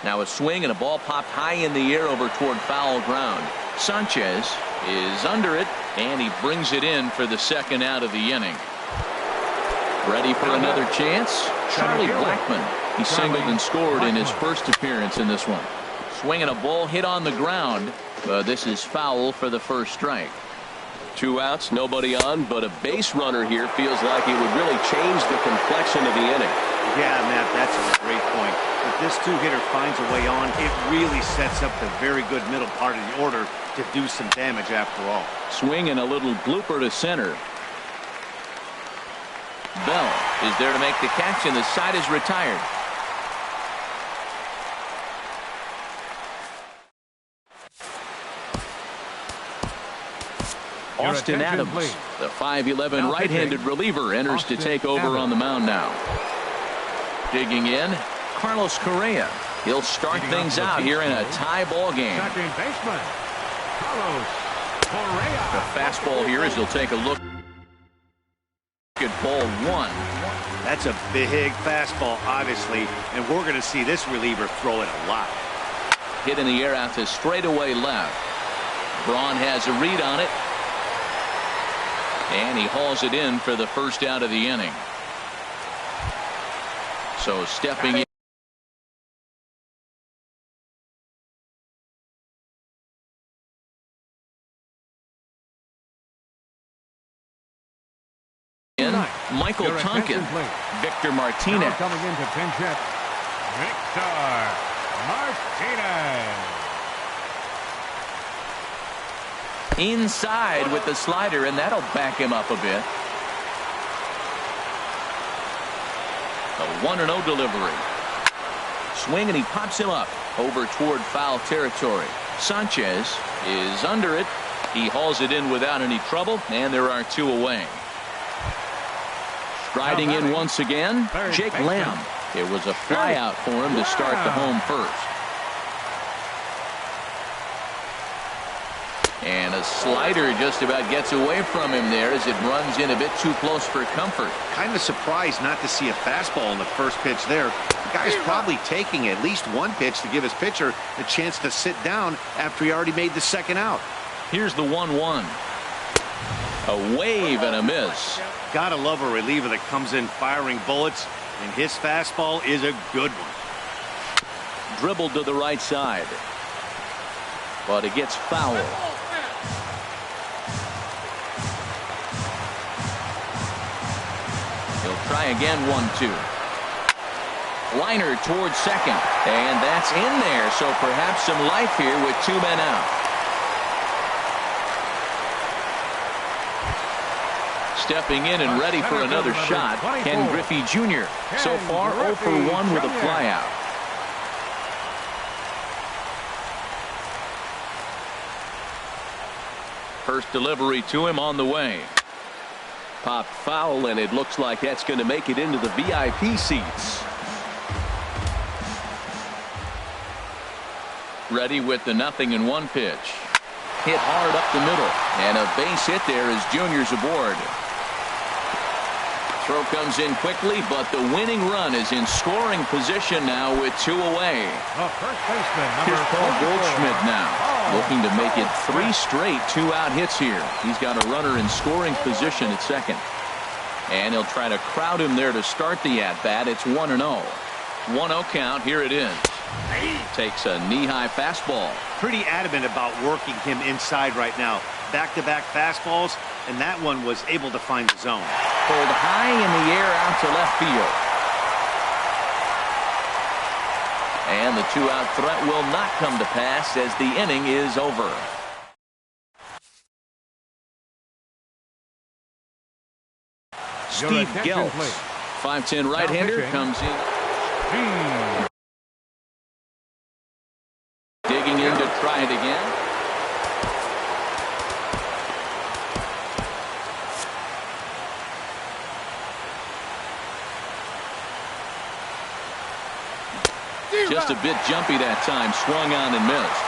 Now a swing and a ball popped high in the air over toward foul ground. Sanchez is under it, and he brings it in for the second out of the inning. Ready for another chance? Charlie Blackmon. He singled and scored in his first appearance in this one. Swinging a ball hit on the ground. This is foul for the first strike. 2 outs, nobody on, but a base runner here feels like it would really change the complexion of the inning. Yeah, Matt, that's a great point. If this 2-hitter finds a way on, it really sets up the very good middle part of the order to do some damage after all. Swing and a little blooper to center. Bell is there to make the catch, and the side is retired. Austin Adams, the 5'11" right-handed reliever, enters to take over on the mound now. Digging in, Carlos Correa. He'll start things out here in a tie ball game. Second baseman, Carlos Correa. The fastball here as he'll take a look at ball 1. That's a big fastball, obviously, and we're going to see this reliever throw it a lot. Hit in the air out to straightaway left. Braun has a read on it. And he hauls it in for the first out of the inning. So stepping in. Michael Tonkin. Victor Martinez. Now coming into pinch hit, Victor Martinez. Inside with the slider, and that'll back him up a bit. A 1-0 delivery. Swing, and he pops him up over toward foul territory. Sanchez is under it. He hauls it in without any trouble, and there are 2 away. Striding in once again, Jake Lamb. It was a fly out for him to start the home first. And a slider just about gets away from him there as it runs in a bit too close for comfort. Kind of surprised not to see a fastball in the first pitch there. The guy's probably taking at least one pitch to give his pitcher a chance to sit down after he already made the second out. Here's the 1-1. A wave and a miss. Gotta love a reliever that comes in firing bullets, and his fastball is a good one. Dribbled to the right side. But it gets foul. He'll try again, 1-2. Liner towards second, and that's in there, so perhaps some life here with 2 men out. Stepping in and ready for another shot, Ken Griffey Jr. So far 0 for 1 with a flyout. First delivery to him on the way. Popped foul, and it looks like that's going to make it into the VIP seats. Ready with the 0-1 pitch. Hit hard up the middle, and a base hit there as Junior's aboard. Throw comes in quickly, but the winning run is in scoring position now with 2 away. First baseman, Here's Paul 44. Goldschmidt now, looking to make it 3 straight 2-out hits here. He's got a runner in scoring position at second. And he'll try to crowd him there to start the at-bat. It's 1-0. 1-0 count. Here it is. Takes a knee-high fastball. Pretty adamant about working him inside right now. Back-to-back fastballs, and that one was able to find the zone. Pulled high in the air out to left field. And the 2-out threat will not come to pass as the inning is over. Steve Geltz, 5'10" right-hander, comes in. Digging in to try it again. Just a bit jumpy that time. Swung on and missed.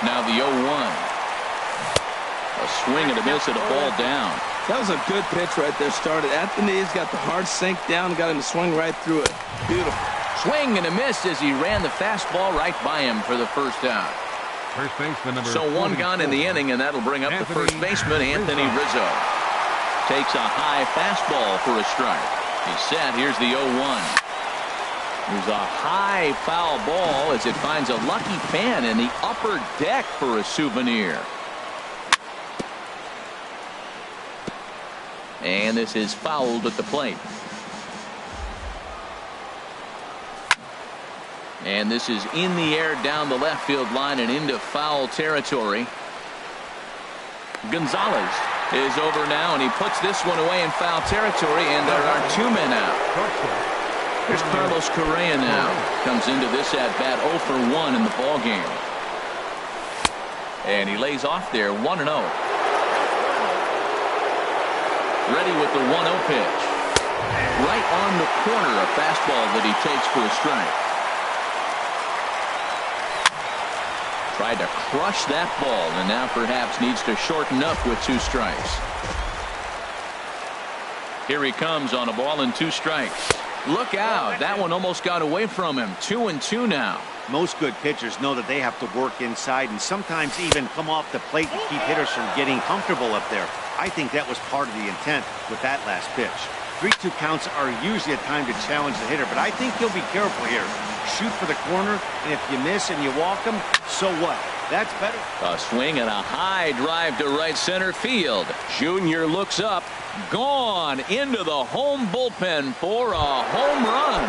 Now the 0-1. A swing and a miss and a ball down. That was a good pitch right there. Started at the knees, got the hard sink down, got him to swing right through it. Beautiful. Swing and a miss as he ran the fastball right by him for the first out. First baseman number So 1 gone in the inning, and that'll bring up the first baseman, Anthony Rizzo. Takes a high fastball for a strike. He's set. Here's the 0-1. There's a high foul ball as it finds a lucky fan in the upper deck for a souvenir. And this is fouled at the plate. And this is in the air down the left field line and into foul territory. Gonzalez is over now, and he puts this one away in foul territory, and there are 2 men out. Here's Carlos Correa now. Comes into this at bat 0 for 1 in the ball game. And he lays off there 1-0. Ready with the 1-0 pitch. Right on the corner, a fastball that he takes for a strike. Tried to crush that ball, and now perhaps needs to shorten up with 2 strikes. Here he comes on a ball and 2 strikes. Look out. That one almost got away from him. 2-2 now. Most good pitchers know that they have to work inside and sometimes even come off the plate to keep hitters from getting comfortable up there. I think that was part of the intent with that last pitch. 3-2 counts are usually a time to challenge the hitter, but I think he'll be careful here. Shoot for the corner, and if you miss and you walk him, so what? That's better. A swing and a high drive to right center field. Junior looks up. Gone into the home bullpen for a home run.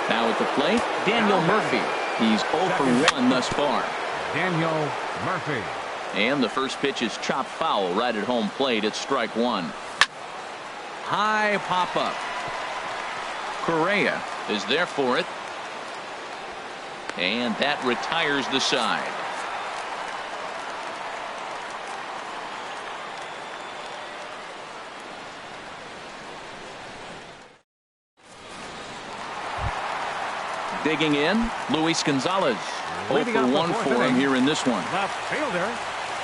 Now at the plate, Daniel Murphy. He's 0 for 1 thus far. Daniel Murphy. And the first pitch is chopped foul right at home plate. It's strike 1. High pop up. Correa is there for it. And that retires the side. Digging in, Luis Gonzalez. 0 for 1 for him here in this one. Left fielder,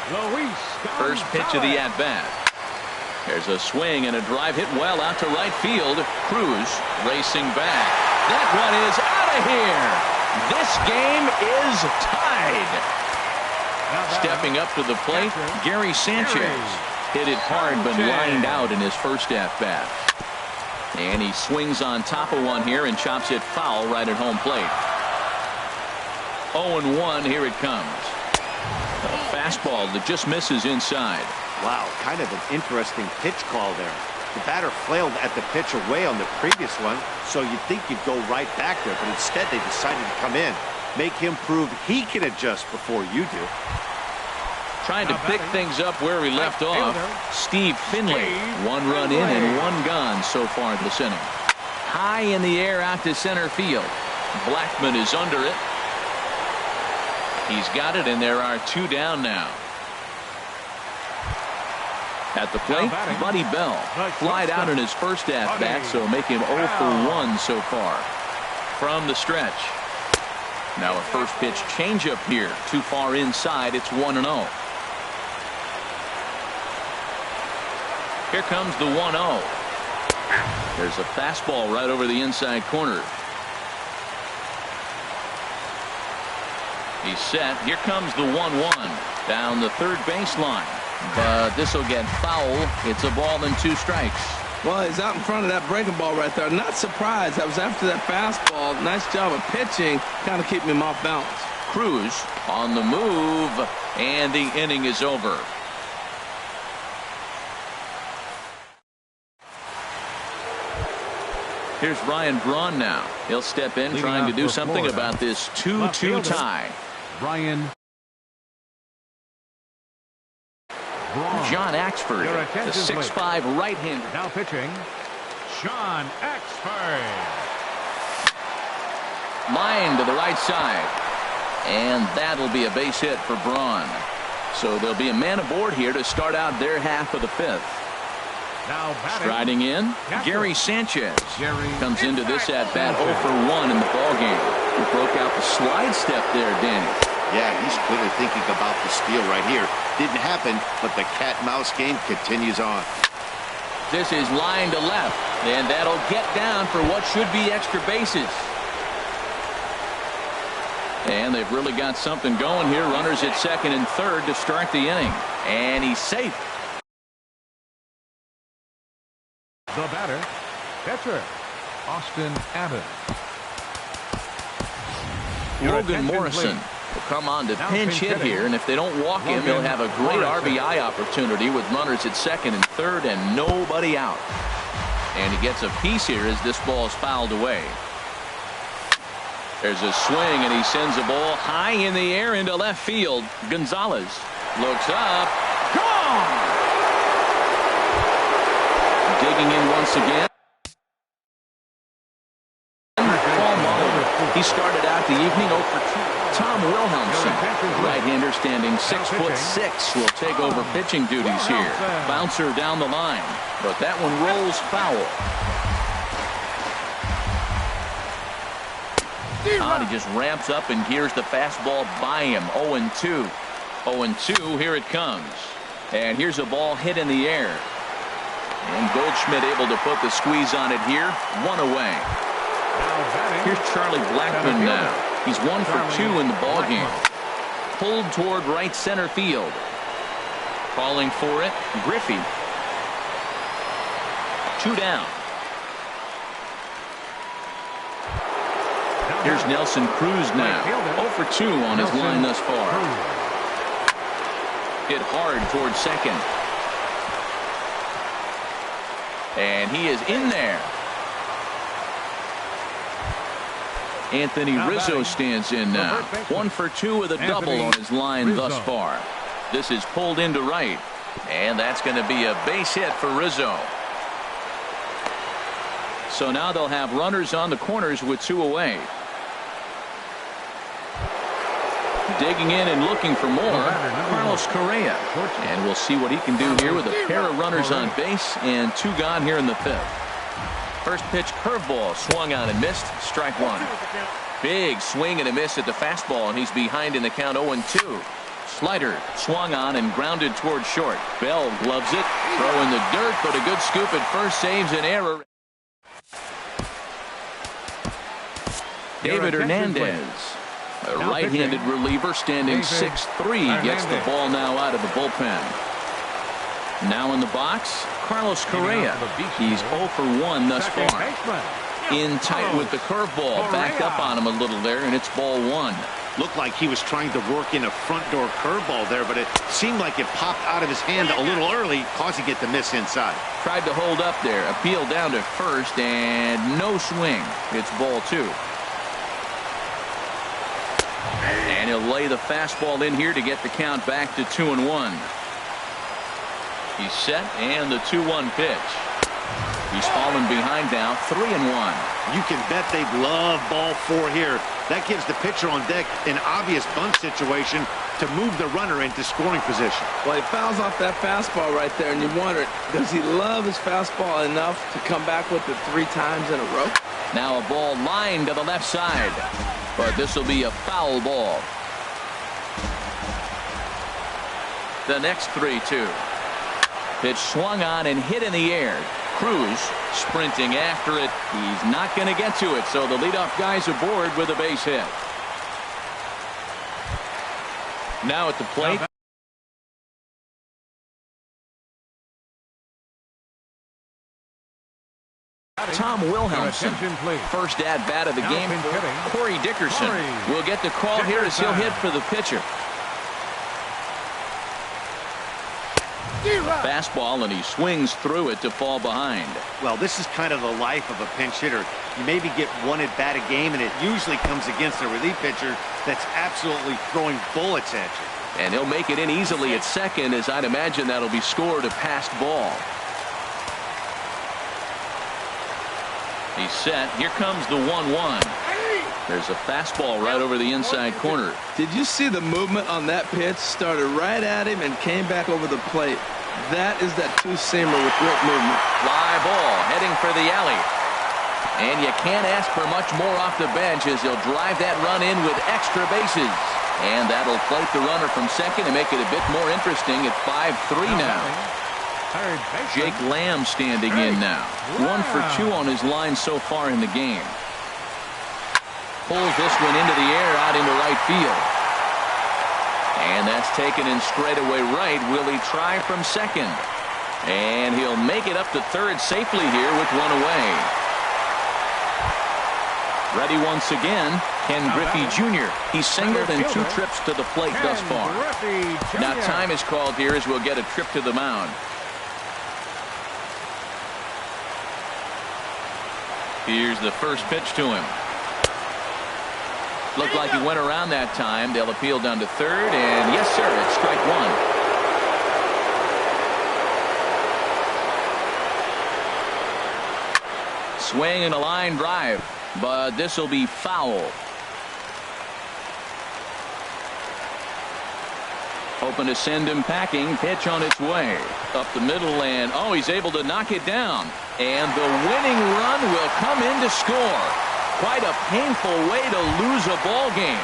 Luis Gonzalez. First pitch of the at-bat. There's a swing and a drive hit well out to right field. Cruz racing back. That one is out of here. This game is tied. Stepping up to the plate, Gary Sanchez. Hit it hard but lined out in his first at-bat. And he swings on top of one here and chops it foul right at home plate. 0-1, here it comes. A fastball that just misses inside. Wow, kind of an interesting pitch call there. The batter flailed at the pitch away on the previous one, so you'd think you'd go right back there, but instead they decided to come in. Make him prove he can adjust before you do. Trying to pick things up where we left off. Steve Finley. 1 run in and 1 gone so far this inning. High in the air out to center field. Blackman is under it. He's got it, and there are 2 down now. At the plate, Buddy Bell. Flied out in his first at-bat, so make him 0 for 1 so far. From the stretch. Now a first pitch changeup here. Too far inside. It's 1-0. Here comes the 1-0. There's a fastball right over the inside corner. He's set. Here comes the 1-1 down the third baseline. But this will get foul. It's a ball and 2 strikes. Well, he's out in front of that breaking ball right there. Not surprised. That was after that fastball. Nice job of pitching, kind of keeping him off balance. Cruz on the move, and the inning is over. Here's Ryan Braun now. He'll step in, trying to do something about this 2-2 tie. Ryan Braun. John Axford, the 6'5" right-hander. Now pitching, John Axford. Line to the right side. And that'll be a base hit for Braun. So there'll be a man aboard here to start out their half of the 5th. Now striding in, Gary Sanchez comes into this at-bat 0 for 1 in the ballgame. He broke out the slide step there, Danny. Yeah, he's clearly thinking about the steal right here. Didn't happen, but the cat-mouse game continues on. This is line to left, and that'll get down for what should be extra bases. And they've really got something going here. Runners at second and third to start the inning. And he's safe. The batter, pitcher, Austin Abbott. Logan Morrison will come on to pinch hit here, and if they don't walk him, he'll have a great RBI opportunity with runners at second and third and nobody out. And he gets a piece here as this ball is fouled away. There's a swing, and he sends a ball high in the air into left field. Gonzalez looks up. Gone! Digging in once again. He started out the evening 0 for 2. Tom Wilhelmsen, right-hander standing 6'6", will take over pitching duties here. Bouncer down the line, but that one rolls foul. He just ramps up and hears the fastball by him. 0-2. 0-2. Here it comes. And here's a ball hit in the air. And Goldschmidt able to put the squeeze on it here. 1 away. Here's Charlie Blackmon now. He's 1 for 2 in the ballgame. Pulled toward right center field. Calling for it, Griffey. 2 down. Here's Nelson Cruz now. 0 for 2 on his line thus far. Hit hard towards second. And he is in there. Anthony Rizzo stands in now. 1 for 2 with a double on his line thus far. This is pulled into right. And that's going to be a base hit for Rizzo. So now they'll have runners on the corners with 2 away. Digging in and looking for more, Carlos Correa. And we'll see what he can do here with a pair of runners on base and 2 gone here in the 5th. First pitch curveball swung on and missed. Strike 1. Big swing and a miss at the fastball, and he's behind in the count 0-2. Slider swung on and grounded toward short. Bell gloves it. Throw in the dirt, but a good scoop at first saves an error. David Hernandez, a right-handed reliever standing 6'3", gets the ball now out of the bullpen. Now in the box, Carlos Correa. He's 0 for 1 thus far. In tight with the curveball. Backed up on him a little there, and it's ball 1. Looked like he was trying to work in a front door curveball there, but it seemed like it popped out of his hand a little early, causing it to miss inside. Tried to hold up there. Appeal down to first, and no swing. It's ball 2. And he'll lay the fastball in here to get the count back to 2-1. He's set, and the 2-1 pitch. He's fallen behind now, 3-1. You can bet they'd love ball 4 here. That gives the pitcher on deck an obvious bunt situation to move the runner into scoring position. Well, he fouls off that fastball right there, and you wonder, does he love his fastball enough to come back with it 3 times in a row? Now a ball lined to the left side, but this will be a foul ball. The next 3-2. Pitch swung on and hit in the air. Cruz sprinting after it. He's not going to get to it, so the leadoff guy's aboard with a base hit. Now at the plate, Tom Wilhelmsen. First at bat of the game for Corey Dickerson. Will get the call here as he'll hit for the pitcher. Fastball, and he swings through it to fall behind. Well, this is kind of the life of a pinch hitter. You maybe get 1 at bat a game, and it usually comes against a relief pitcher that's absolutely throwing bullets at you. And he'll make it in easily at second, as I'd imagine that'll be scored a passed ball. He's set. Here comes the 1-1. There's a fastball right over the inside corner. Did you see the movement on that pitch? Started right at him and came back over the plate. That is that two-seamer with great movement. Fly ball heading for the alley. And you can't ask for much more off the bench as he'll drive that run in with extra bases. And that'll float the runner from second and make it a bit more interesting at 5-3 now. Jake Lamb standing in now. 1 for 2 on his line so far in the game. Pulls this one into the air out into right field. And that's taken in straightaway right. Will he try from second? And he'll make it up to third safely here with 1 away. Ready once again, Ken Griffey Jr. He's singled in 2 trips to the plate thus far. Now time is called here as we'll get a trip to the mound. Here's the first pitch to him. Looked like he went around that time. They'll appeal down to third, and yes, sir, it's strike 1. Swing and a line drive, but this will be foul. Hoping to send him packing. Pitch on its way. Up the middle, and oh, he's able to knock it down. And the winning run will come in to score. Quite a painful way to lose a ball game.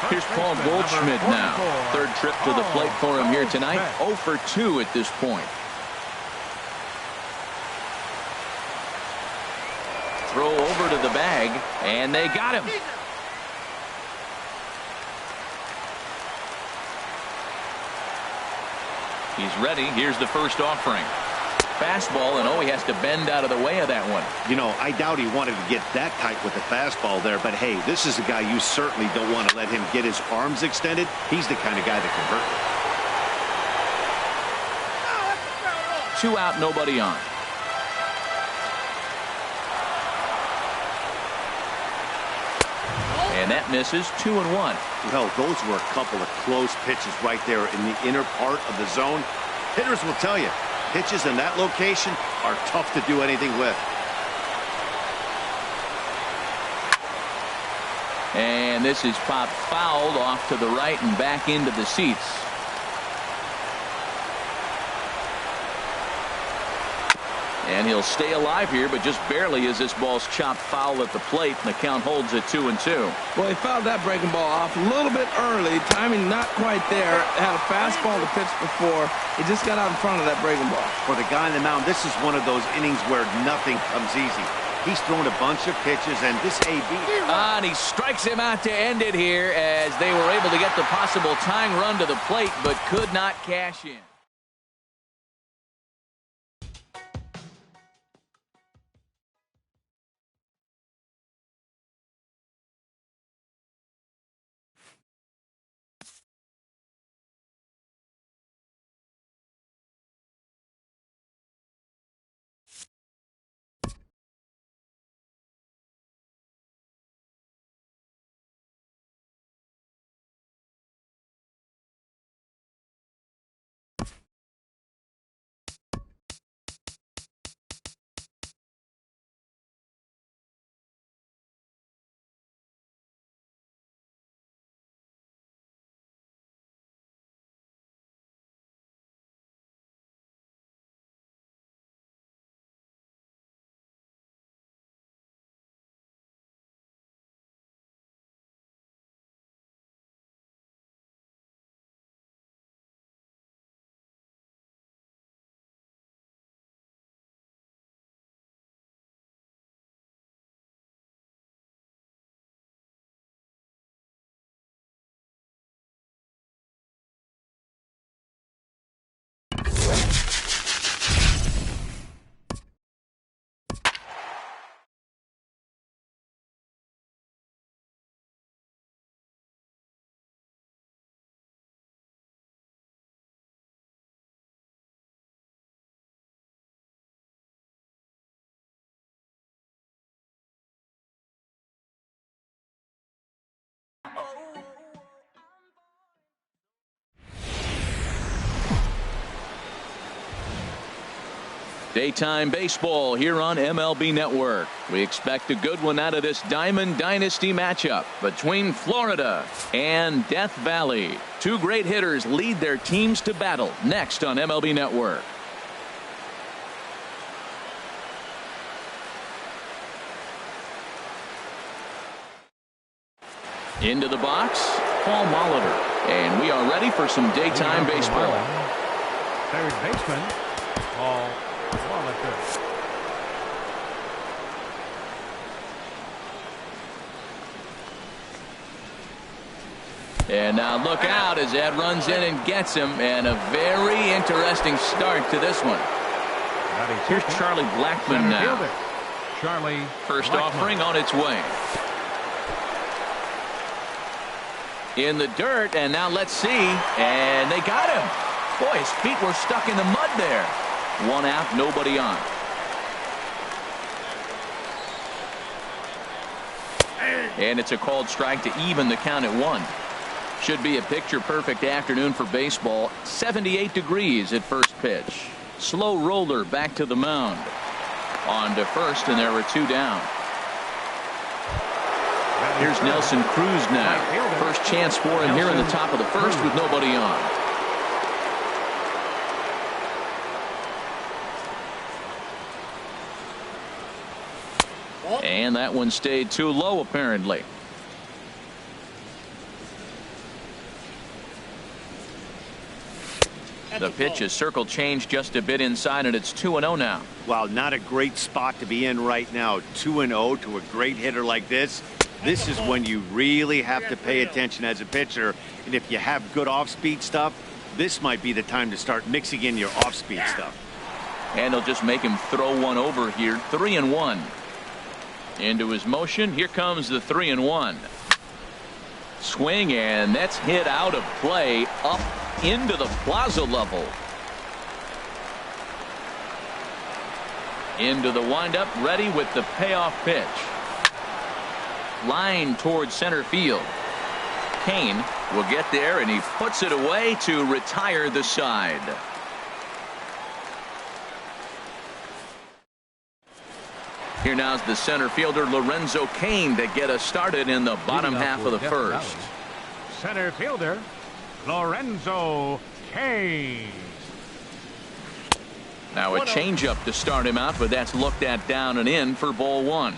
Here's Paul Goldschmidt now. Third trip to the plate for him here tonight. 0 for 2 at this point. Throw over to the bag, and they got him. He's ready. Here's the first offering. Fastball, and oh, he has to bend out of the way of that one. You know, I doubt he wanted to get that tight with the fastball there, but hey, this is a guy you certainly don't want to let him get his arms extended. He's the kind of guy that can hurt. 2 out, nobody on. And that misses. 2-1. Well, those were a couple of close pitches right there in the inner part of the zone. Hitters will tell you, pitches in that location are tough to do anything with. And this is popped fouled off to the right and back into the seats. And he'll stay alive here, but just barely as this ball's chopped foul at the plate, and the count holds at 2-2. Well, he fouled that breaking ball off a little bit early. Timing not quite there. Had a fastball to pitch before. He just got out in front of that breaking ball. For the guy on the mound, this is one of those innings where nothing comes easy. He's thrown a bunch of pitches, and this AB. And he strikes him out to end it here as they were able to get the possible tying run to the plate, but could not cash in. Daytime baseball here on MLB Network. We expect a good one out of this Diamond Dynasty matchup between Florida and Death Valley. Two great hitters lead their teams to battle next on MLB Network. Into the box, Paul Molitor. And we are ready for some daytime baseball. Third baseman, Paul Molitor. And now look out as that runs in and gets him. And a very interesting start to this one. Here's Charlie Blackmon now. First offering on its way. In the dirt, and now let's see, and they got him. Boy, his feet were stuck in the mud there. One out, nobody on. And it's a called strike to even the count at 1. Should be a picture-perfect afternoon for baseball. 78 degrees at first pitch. Slow roller back to the mound. On to first, and there were 2 down. Here's Nelson Cruz now. First chance for him here in the top of the first with nobody on. And that one stayed too low apparently. The pitch is circle changed just a bit inside, and it's 2-0 now. Wow, not a great spot to be in right now. 2-0 to a great hitter like this. This is when you really have to pay attention as a pitcher. And if you have good off-speed stuff, this might be the time to start mixing in your off-speed stuff. And they'll just make him throw one over here. 3-1. Into his motion. Here comes the 3-1. Swing, and that's hit out of play up into the plaza level. Into the windup, ready with the payoff pitch. Line towards center field. Kane will get there, and he puts it away to retire the side. Here now is the center fielder Lorenzo Kane to get us started in the bottom half of the first. Center fielder Lorenzo Kane. Now a changeup to start him out, but that's looked at down and in for ball 1.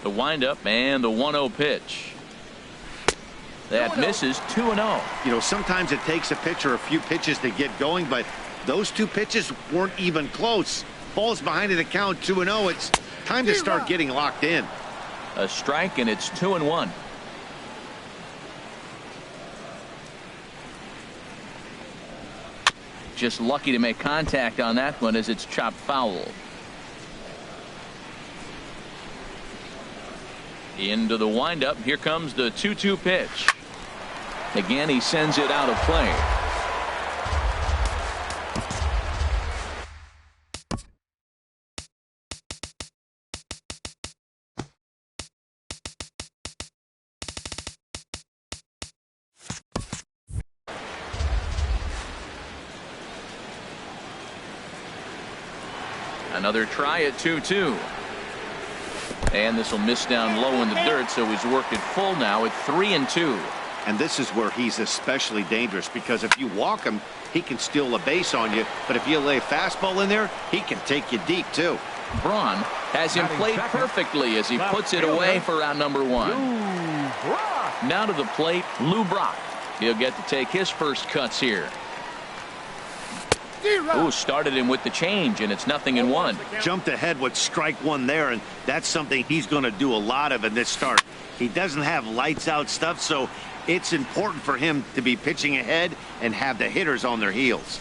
The windup and the 1-0 pitch. That misses. 2-0. You know, sometimes it takes a pitcher a few pitches to get going, but those 2 pitches weren't even close. Ball's behind in the count. 2-0. It's time to start getting locked in. A strike, and it's 2-1. Just lucky to make contact on that one as it's chopped foul. Into the windup. Here comes the 2-2 pitch. Again, he sends it out of play. Another try at 2-2. And this will miss down low in the dirt, so he's worked it full now at 3-2. And this is where he's especially dangerous, because if you walk him, he can steal a base on you. But if you lay a fastball in there, he can take you deep, too. Braun has him played perfectly as he puts it away for out number 1. Now to the plate, Lou Brock. He'll get to take his first cuts here. Ooh, started him with the change, and it's 0-1. Jumped ahead with strike 1 there, and that's something he's going to do a lot of in this start. He doesn't have lights out stuff, so it's important for him to be pitching ahead and have the hitters on their heels.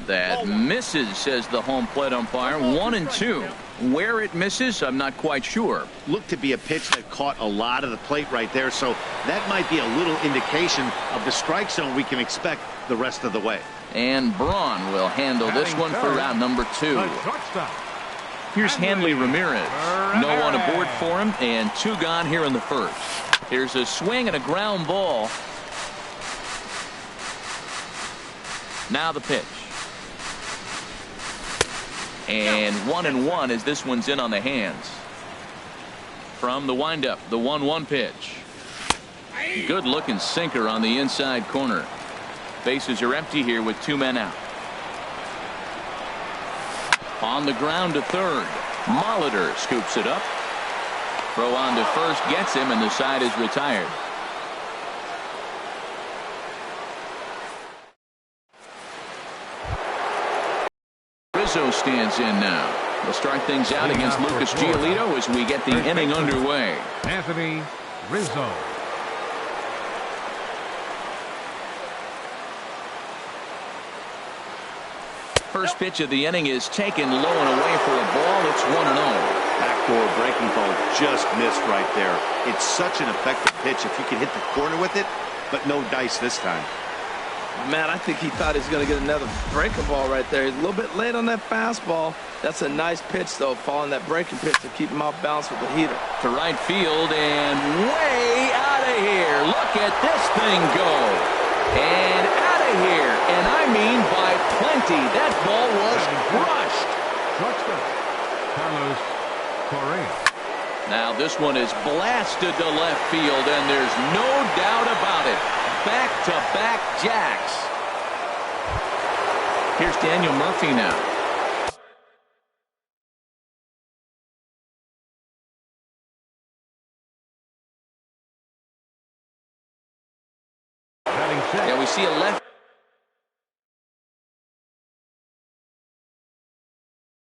That misses, says the home plate umpire. 1-2. Where it misses, I'm not quite sure. Looked to be a pitch that caught a lot of the plate right there, so that might be a little indication of the strike zone we can expect the rest of the way. And Braun will handle this one for round number 2. Here's Hanley Ramirez. No one aboard for him, and 2 gone here in the first. Here's a swing and a ground ball. Now the pitch. And 1-1 as this one's in on the hands. From the windup, the 1-1 pitch. Good looking sinker on the inside corner. Bases are empty here with 2 men out. On the ground to third. Molitor scoops it up. Throw on to first gets him, and the side is retired. Rizzo stands in now. We'll start things out against Lucas Giolito as we get the inning underway. Anthony Rizzo. First pitch of the inning is taken low and away for a ball. It's 1-0. Backdoor breaking ball just missed right there. It's such an effective pitch if you can hit the corner with it, but no dice this time. Man, I think he thought he was going to get another breaking ball right there. He's a little bit late on that fastball. That's a nice pitch, though, following that breaking pitch to keep him off balance with the heater. To right field and way out of here. Look at this thing go. And out of here. And I mean by plenty. That ball was crushed. Shortstop Carlos Correa. Now this one is blasted to left field, and there's no doubt about it. Back-to-back jacks. Here's Daniel Murphy now. Yeah, we see a left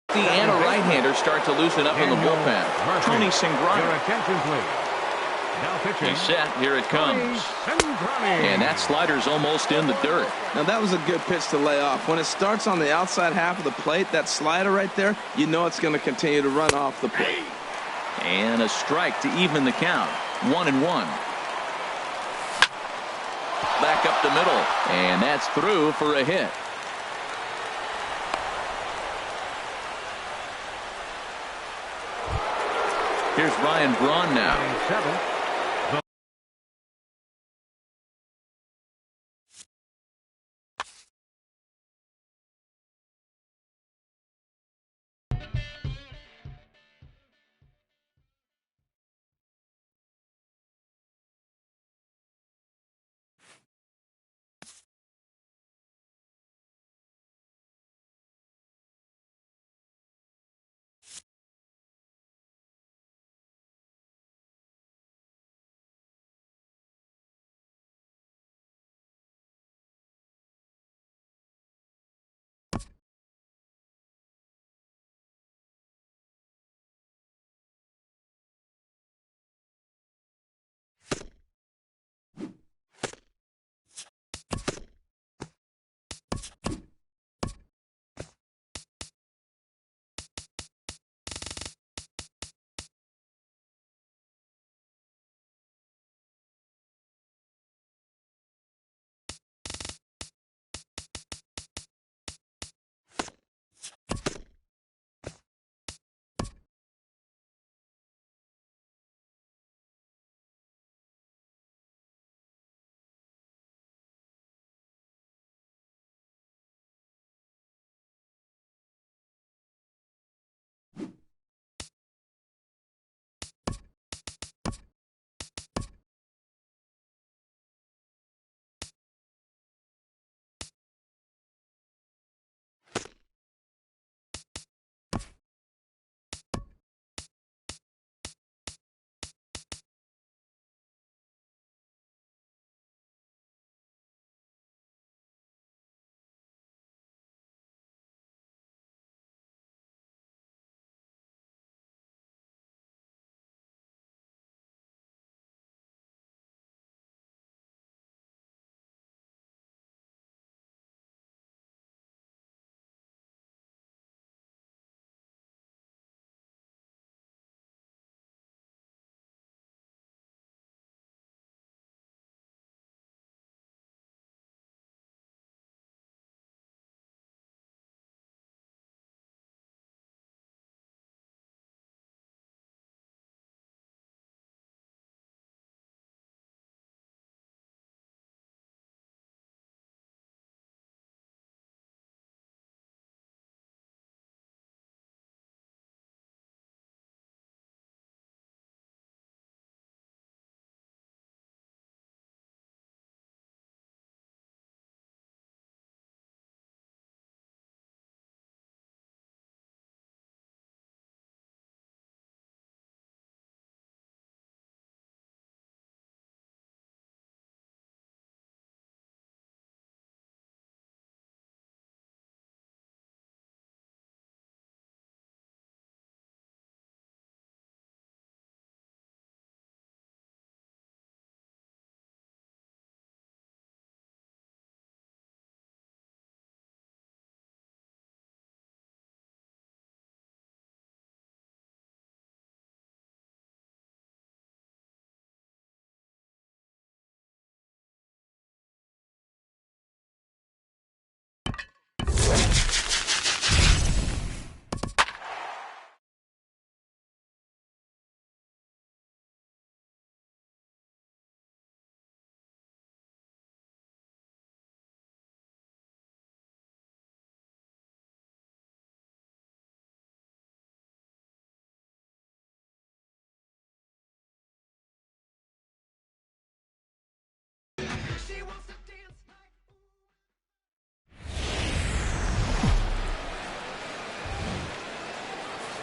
and a right-hander start to loosen up in the bullpen. Tony Your Cingrani. attention, please. Now pitching. He's set. Here it comes. And that slider's almost in the dirt. Now, that was a good pitch to lay off. When it starts on the outside half of the plate, that slider right there, you know it's going to continue to run off the plate. And a strike to even the count. 1-1. Back up the middle. And that's through for a hit. Here's Ryan Braun now. 7.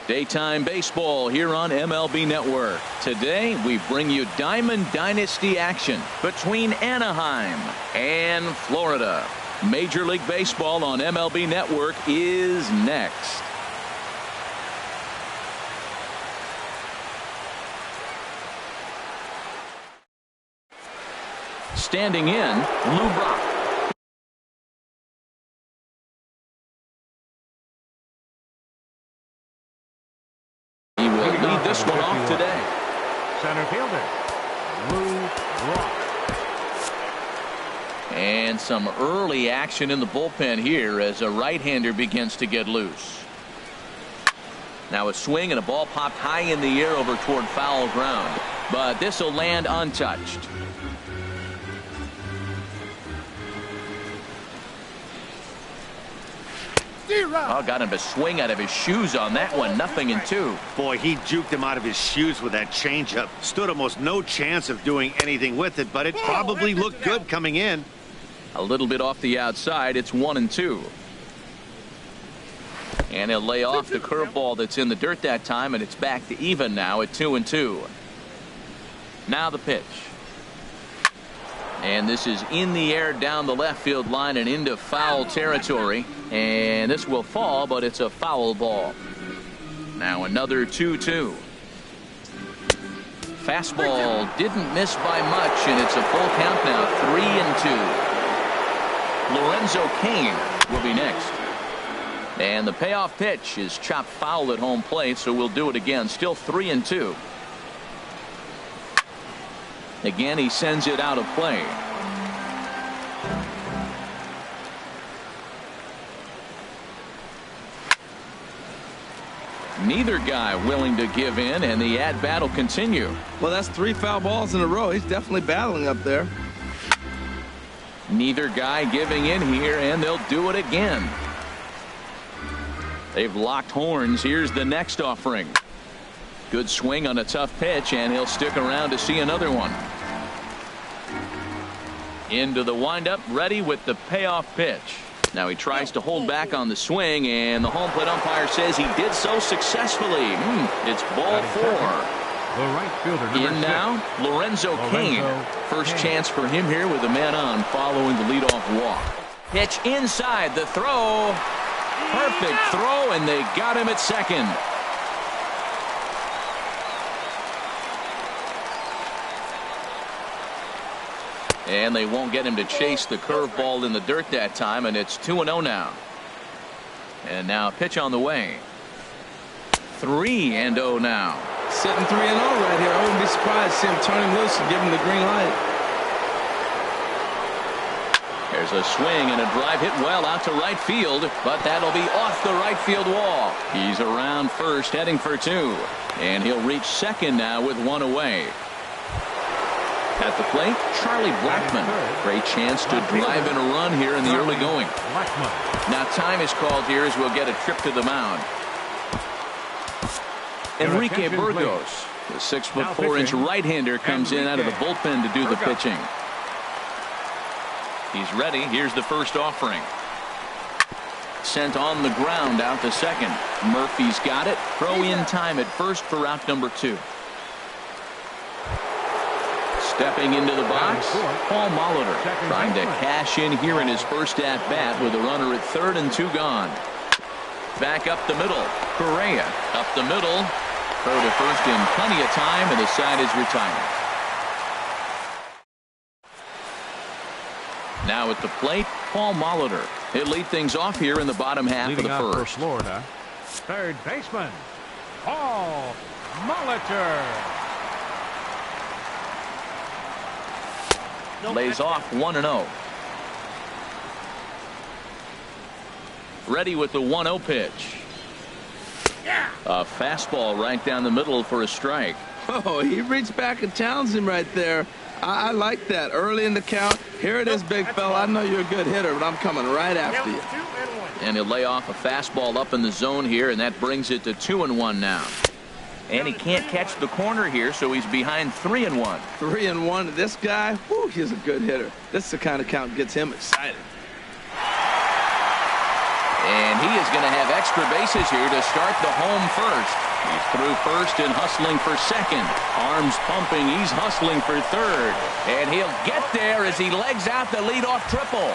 Daytime baseball here on MLB Network. Today we bring you Diamond Dynasty action between Anaheim and Florida. Major League Baseball on MLB Network is next. Standing in, Lou Brock. He will lead this one off today. Center fielder, Lou Brock. And some early action in the bullpen here as a right-hander begins to get loose. Now a swing and a ball popped high in the air over toward foul ground. But this will land untouched. Oh, got him to swing out of his shoes on that one. 0-2. Boy, he juked him out of his shoes with that changeup. Stood almost no chance of doing anything with it, but it probably looked good coming in. A little bit off the outside. It's 1-2. And he'll lay off the curveball that's in the dirt that time, and it's back to even now at 2-2. Now the pitch. And this is in the air down the left field line and into foul territory. And this will fall, but it's a foul ball. Now another 2-2. Fastball didn't miss by much, and it's a full count now. 3-2. Lorenzo Cain will be next. And the payoff pitch is chopped foul at home plate, so we'll do it again. Still 3-2. Again, he sends it out of play. Neither guy willing to give in, and the at-bat will continue. Well, that's 3 foul balls in a row. He's definitely battling up there. Neither guy giving in here, and they'll do it again. They've locked horns. Here's the next offering. Good swing on a tough pitch, and he'll stick around to see another one. Into the windup, ready with the payoff pitch. Now he tries to hold back on the swing, and the home plate umpire says he did so successfully. It's ball 4. The right fielder, in now, Lorenzo Cain. First chance for him here with a man on following the leadoff walk. Pitch inside, the throw. Perfect throw, and they got him at second. And they won't get him to chase the curveball in the dirt that time, and it's 2-0 now. And now a pitch on the way. 3-0 now. Sitting 3-0 right here. I wouldn't be surprised to see him turn him loose and give him the green light. There's a swing and a drive hit well out to right field, but that'll be off the right field wall. He's around first, heading for 2. And he'll reach second now with 1 away. At the plate, Charlie Blackmon. Great chance to drive in a run here in the early going. Now time is called here as we'll get a trip to the mound. Enrique Burgos, the 6'4" right-hander, comes in out of the bullpen to do the pitching. He's ready. Here's the first offering. Sent on the ground out to second. Murphy's got it. Throw in time at first for out number 2. Stepping into the box, Paul Molitor trying to cash in here in his first at-bat with a runner at third and 2 gone. Back up the middle. Correa up the middle. Throw to first in plenty of time, and the side is retired. Now at the plate, Paul Molitor. He'll lead things off here in the bottom half of the first. For Florida, third baseman, Paul Molitor. Lays off 1-0. Ready with the 1-0 pitch. A fastball right down the middle for a strike. Oh, he reached back and challenged him right there. I like that. Early in the count. Here it is, big fella. I know you're a good hitter, but I'm coming right after you. And he'll lay off a fastball up in the zone here, and that brings it to 2-1 now. And he can't catch the corner here, so he's behind 3-1. 3-1. This guy, whew, he's a good hitter. This is the kind of count gets him excited. And he is going to have extra bases here to start the home first. He's through first and hustling for second. Arms pumping. He's hustling for third. And he'll get there as he legs out the leadoff triple.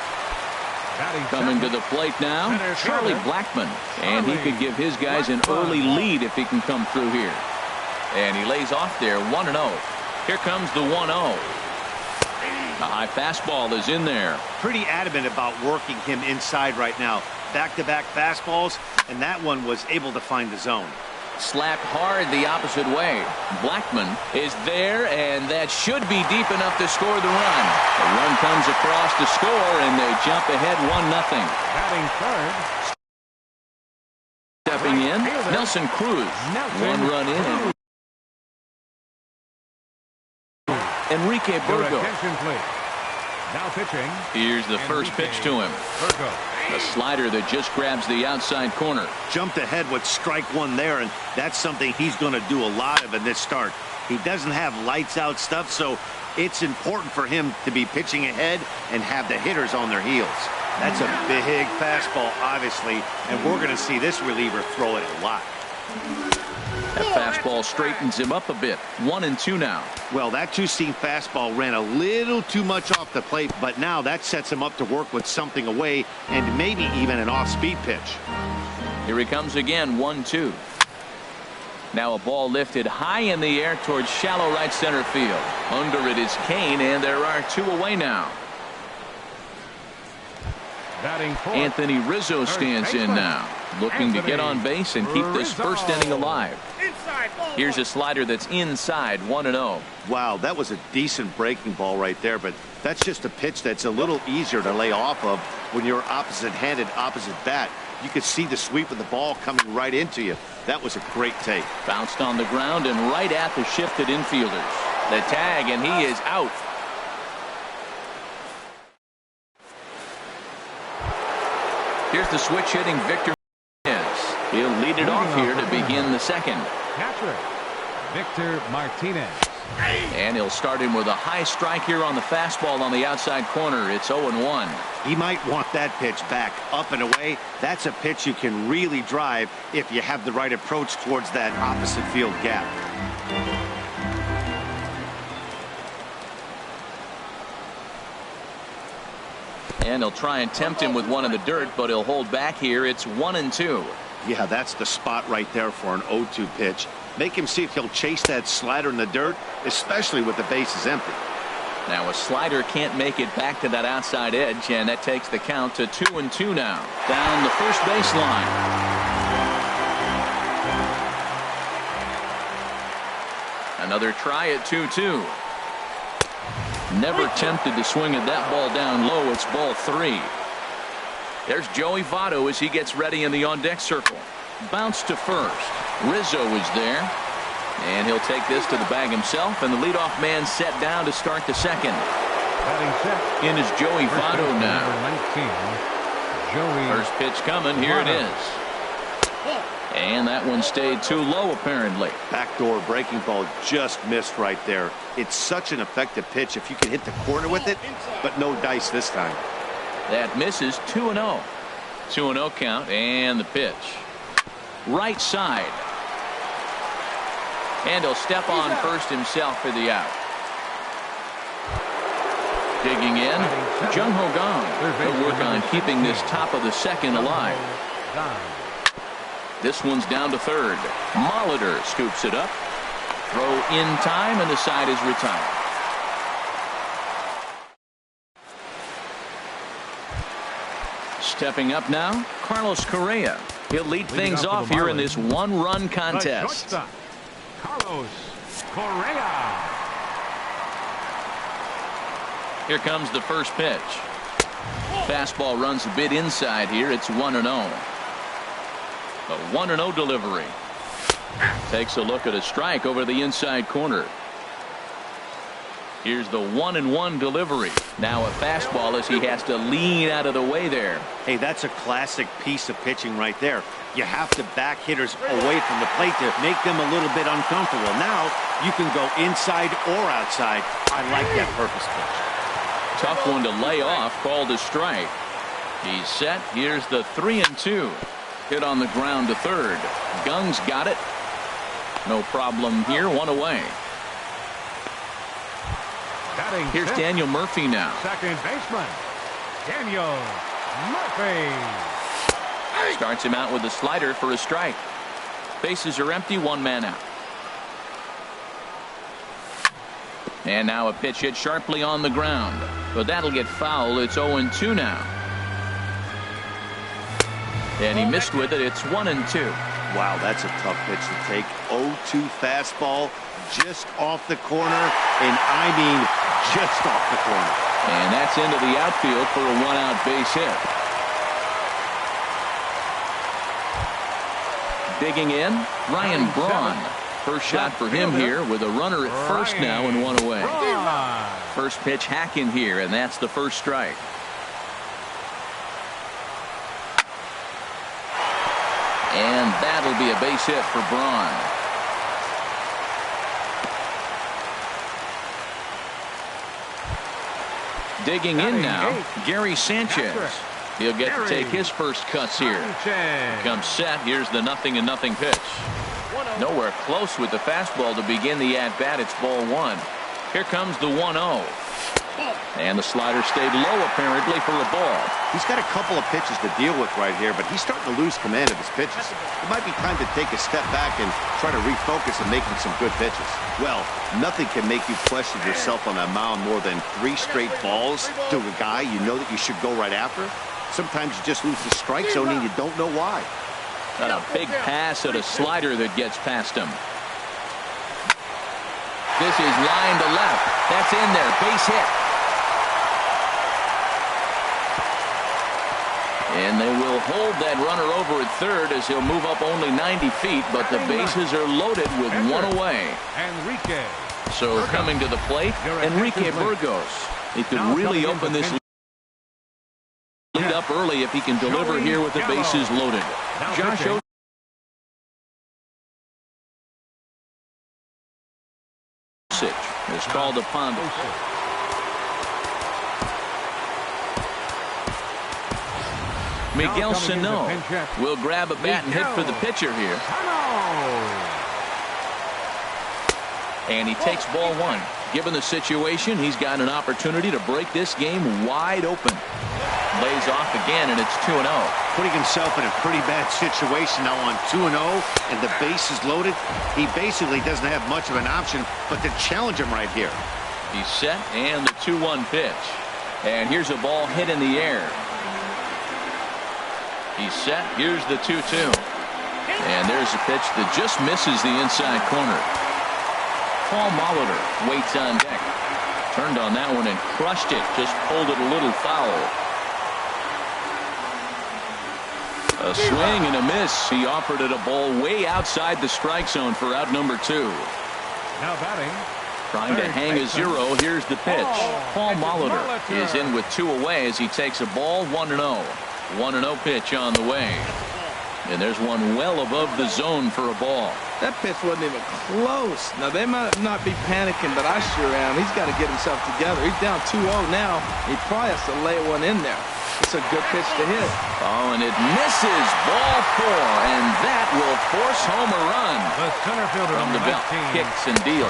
Coming to the plate now, Charlie Blackmon. And he could give his guys an early lead if he can come through here. And he lays off there 1-0. Here comes the 1-0. The high fastball is in there. Pretty adamant about working him inside right now. Back-to-back fastballs, and that one was able to find the zone. Slapped hard the opposite way. Blackmon is there, and that should be deep enough to score the run. The run comes across to score, and they jump ahead 1-0. Batting third. Stepping in, Nelson Cruz. One run in. Enrique Burgo. Attention, please. Now pitching. Here's the first pitch to him. Burgo. A slider that just grabs the outside corner. Jumped ahead with strike one there, and that's something he's going to do a lot of in this start. He doesn't have lights out stuff, so it's important for him to be pitching ahead and have the hitters on their heels. That's a big fastball, obviously, and we're going to see this reliever throw it a lot. That fastball straightens him up a bit. 1-2 now. Well, that two-seam fastball ran a little too much off the plate, but now that sets him up to work with something away and maybe even an off-speed pitch. Here he comes again, 1-2. Now a ball lifted high in the air towards shallow right center field. Under it is Kane, and there are two away now. Batting fourth. Anthony Rizzo stands in now, looking to get on base and keep this first inning alive. Here's a slider that's inside, 1-0. Wow, that was a decent breaking ball right there, but that's just a pitch that's a little easier to lay off of when you're opposite-handed, opposite bat. You could see the sweep of the ball coming right into you. That was a great take. Bounced on the ground and right at the shifted infielders. The tag, and he is out. Here's the switch hitting Victor. He'll lead it off here to begin the second. Catcher, Victor Martinez. And he'll start him with a high strike here on the fastball on the outside corner. It's 0-1. He might want that pitch back, up and away. That's a pitch you can really drive if you have the right approach towards that opposite field gap. And he'll try and tempt him with one in the dirt, but he'll hold back here. It's 1-2. Yeah, that's the spot right there for an 0-2 pitch. Make him see if he'll chase that slider in the dirt, especially with the bases empty. Now a slider can't make it back to that outside edge, and that takes the count to 2-2 now. Down the first baseline. Another try at 2-2. Never tempted to swing at that ball down low. It's ball 3. There's Joey Votto as he gets ready in the on-deck circle. Bounce to first. Rizzo is there. And he'll take this to the bag himself, and the leadoff man set down to start the second. In is Joey Votto now. First pitch coming. Here it is. And that one stayed too low, apparently. Backdoor breaking ball just missed right there. It's such an effective pitch if you can hit the corner with it, but no dice this time. That misses. 2-0. 2-0 count, and the pitch. Right side. And he'll step on first himself for the out. Digging in, Jung Ho Gong. He'll work on keeping this top of the second alive. This one's down to third. Molitor scoops it up. Throw in time, and the side is retired. Stepping up now, Carlos Correa. He'll lead things off here in this one-run contest. Carlos Correa. Here comes the first pitch. Fastball runs a bit inside here. It's 1-0. A 1-0 delivery. Takes a look at a strike over the inside corner. Here's the 1-1 delivery. Now a fastball as he has to lean out of the way there. Hey, that's a classic piece of pitching right there. You have to back hitters away from the plate to make them a little bit uncomfortable. Now you can go inside or outside. I like that purpose pitch. Tough one to lay off, called a strike. He's set. Here's the 3-2. Hit on the ground to third. Gung's got it. No problem here. One away. Here's Daniel Murphy now. Second baseman, Daniel Murphy. Starts him out with a slider for a strike. Bases are empty. One man out. And now a pitch hit sharply on the ground. But that'll get foul. It's 0-2 now. And he missed with it. It's 1-2. Wow, that's a tough pitch to take. 0-2 fastball just off the corner. And I mean just off the corner. And that's into the outfield for a one-out base hit. Digging in, Ryan Braun. First shot for him here with a runner at first now and one away. First pitch hacking here, and that's the first strike. And that'll be a base hit for Braun. Digging in now, Gary Sanchez. He'll get to take his first cuts here. Comes set. Here's the 0-0 pitch. Nowhere close with the fastball to begin the at-bat. It's ball one. Here comes the 1-0. And the slider stayed low apparently for a ball. He's got a couple of pitches to deal with right here, but he's starting to lose command of his pitches. It might be time to take a step back and try to refocus on making some good pitches. Well, nothing can make you question yourself on a mound more than 3 straight balls to a guy you know that you should go right after. Sometimes you just lose the strike zone and you don't know why. Got a big pass at a slider that gets past him. This is line to left. That's in there. Base hit. And they will hold that runner over at third as he'll move up only 90 feet, but the bases are loaded with one away. Enrique. So coming to the plate, Enrique Burgos. He could really open this lead up early if he can deliver here with the bases loaded. Josh Osich is called upon. Miguel Sano will grab a bat and hit for the pitcher here. And he takes ball one. Given the situation, he's got an opportunity to break this game wide open. Lays off again, and it's 2-0. Putting himself in a pretty bad situation now on 2-0, and the base is loaded. He basically doesn't have much of an option but to challenge him right here. He's set, and the 2-1 pitch. And here's a ball hit in the air. He's set. Here's the 2-2. And there's a pitch that just misses the inside corner. Paul Molitor waits on deck. Turned on that one and crushed it. Just pulled it a little foul. A swing and a miss. He offered it a ball way outside the strike zone for out number 2. Now batting. Trying to hang a 0. Here's the pitch. Paul Molitor is in with 2 away as he takes a ball 1-0. 1-0 pitch on the way. And there's one well above the zone for a ball. That pitch wasn't even close. Now, they might not be panicking, but I sure am. He's got to get himself together. He's down 2-0 now. He probably has to lay one in there. It's a good pitch to hit. Oh, and it misses. Ball 4, and that will force home a run. The center fielder From the belt, kicks and deals.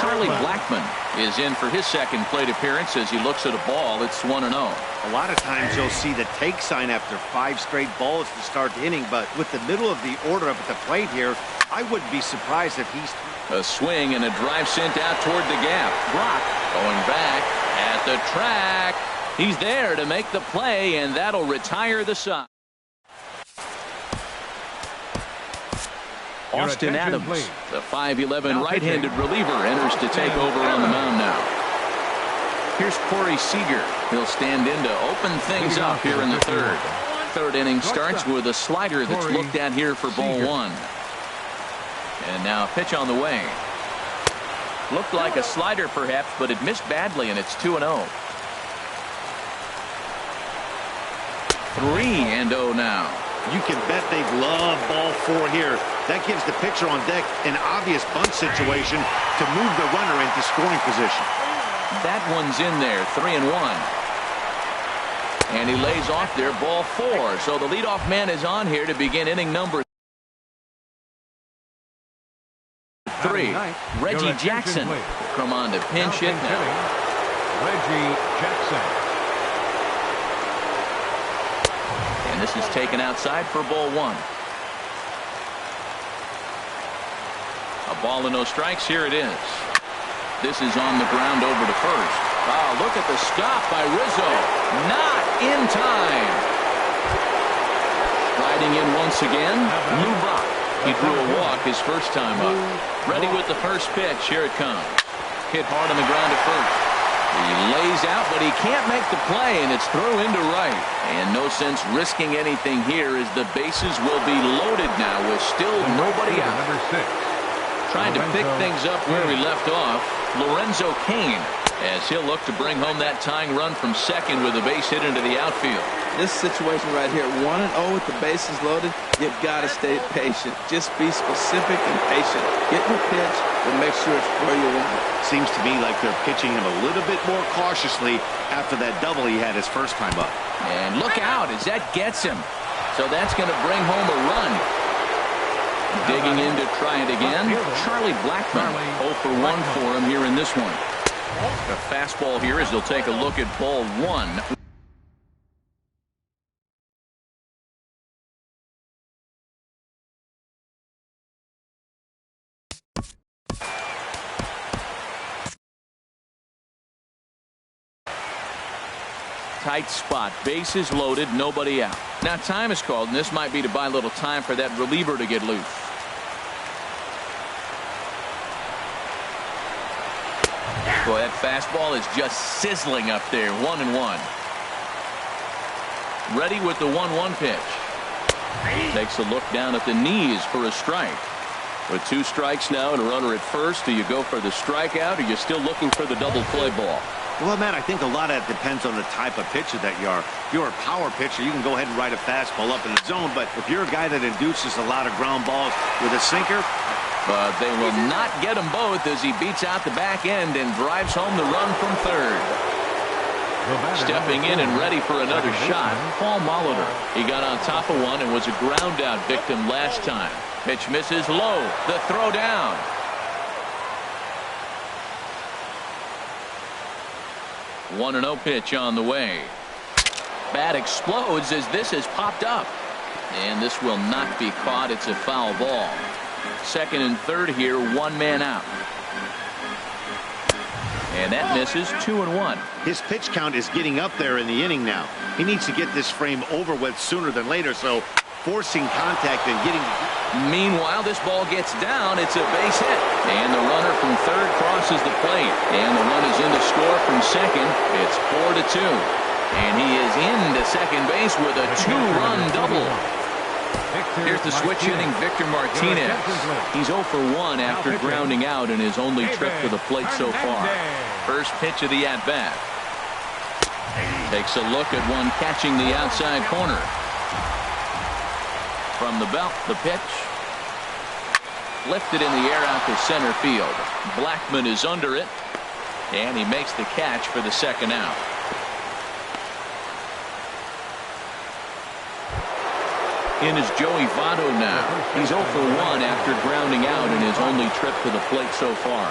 Charlie Blackmon is in for his second plate appearance as he looks at a ball. It's 1-0. A lot of times you'll see the take sign after 5 straight balls to start the inning, but with the middle of the order up at the plate here, I wouldn't be surprised if he's... A swing and a drive sent out toward the gap. Brock going back at the track. He's there to make the play, and that'll retire the side. Austin Adams, the 5'11" right-handed reliever, enters to take over on the mound now. Here's Corey Seager. He'll stand in to open things up here in the third. Third inning starts with a slider that's looked at here for ball 1. And now a pitch on the way. Looked like a slider perhaps, but it missed badly, and it's 2-0. 3-0 now. You can bet they love ball 4 here. That gives the pitcher on deck an obvious bunt situation to move the runner into scoring position. That one's in there. 3-1. And he lays off there, ball 4. So the leadoff man is on here to begin inning number 3. Reggie Jackson will come on to pinch it now. Reggie Jackson. And this is taken outside for ball 1. A ball and no strikes. Here it is. This is on the ground over to first. Oh, look at the stop by Rizzo. Not in time. Riding in once again, Lou Brock. He drew a walk his first time up. Ready with the first pitch. Here it comes. Hit hard on the ground at first. He lays out, but he can't make the play, and it's thrown into right. And no sense risking anything here as the bases will be loaded now with still nobody out. Number 6. Trying to pick things up where he left off, Lorenzo Cain, as he'll look to bring home that tying run from second with a base hit into the outfield. This situation right here, 1-0 with the bases loaded, you've got to stay patient. Just be specific and patient. Get your pitch and make sure it's where you want it. Seems to me like they're pitching him a little bit more cautiously after that double he had his first time up. And look out as that gets him. So that's going to bring home a run. Digging in to try it again, Charlie Blackmon. 0 for 1 for him here in this one. A fastball here as they'll take a look at ball 1. Tight spot, bases loaded, nobody out. Now time is called, and this might be to buy a little time for that reliever to get loose. Boy, that fastball is just sizzling up there. 1-1. Ready with the 1-1 pitch. Takes a look down at the knees for a strike. With 2 strikes now and a runner at first, do you go for the strikeout, or are you still looking for the double play ball? Well, man, I think a lot of that depends on the type of pitcher that you are. If you're a power pitcher, you can go ahead and ride a fastball up in the zone. But if you're a guy that induces a lot of ground balls with a sinker. But they will not get them both as he beats out the back end and drives home the run from third. Stepping in and ready for another shot, Paul Molitor. He got on top of one and was a ground out victim last time. Pitch misses low. The throw down. 1-0 pitch on the way. Bat explodes as this has popped up. And this will not be caught. It's a foul ball. Second and third here, 1 man out. And that misses. 2-1. His pitch count is getting up there in the inning now. He needs to get this frame over with sooner than later, so forcing contact and getting. Meanwhile, this ball gets down. It's a base hit. And the runner from third crosses the plate. And the run is in to score from second. It's 4-2. And he is into second base with a 2-run double. Here's the switch hitting Victor Martinez. He's 0 for 1 after grounding out in his only trip to the plate so far. First pitch of the at-bat. Takes a look at one catching the outside corner. From the belt, the pitch. Lifted in the air out to center field. Blackmon is under it. And he makes the catch for the second out. In is Joey Votto now. He's 0 for 1 after grounding out in his only trip to the plate so far.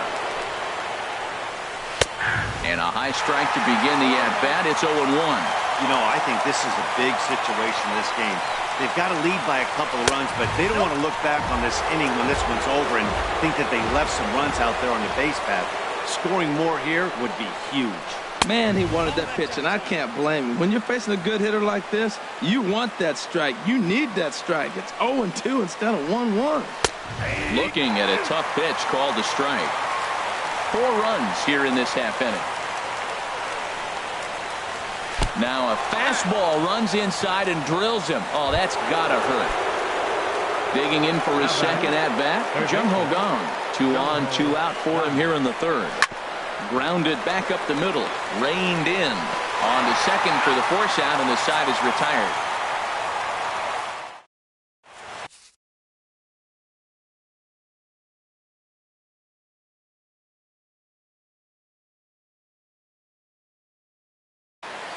And a high strike to begin the at-bat. It's 0-1. You know, I think this is a big situation in this game. They've got to lead by a couple of runs, but they don't want to look back on this inning when this one's over and think that they left some runs out there on the base path. Scoring more here would be huge. Man, he wanted that pitch, and I can't blame him. When you're facing a good hitter like this, you want that strike. You need that strike. It's 0-2 instead of 1-1. Looking at a tough pitch called a strike. 4 runs here in this half inning. Now a fastball runs inside and drills him. Oh, that's gotta hurt. Digging in for his second at-bat, Jung Ho Kang. 2 on, 2 out for him here in the third. Grounded back up the middle. Reined in. On to second for the force out, and the side is retired.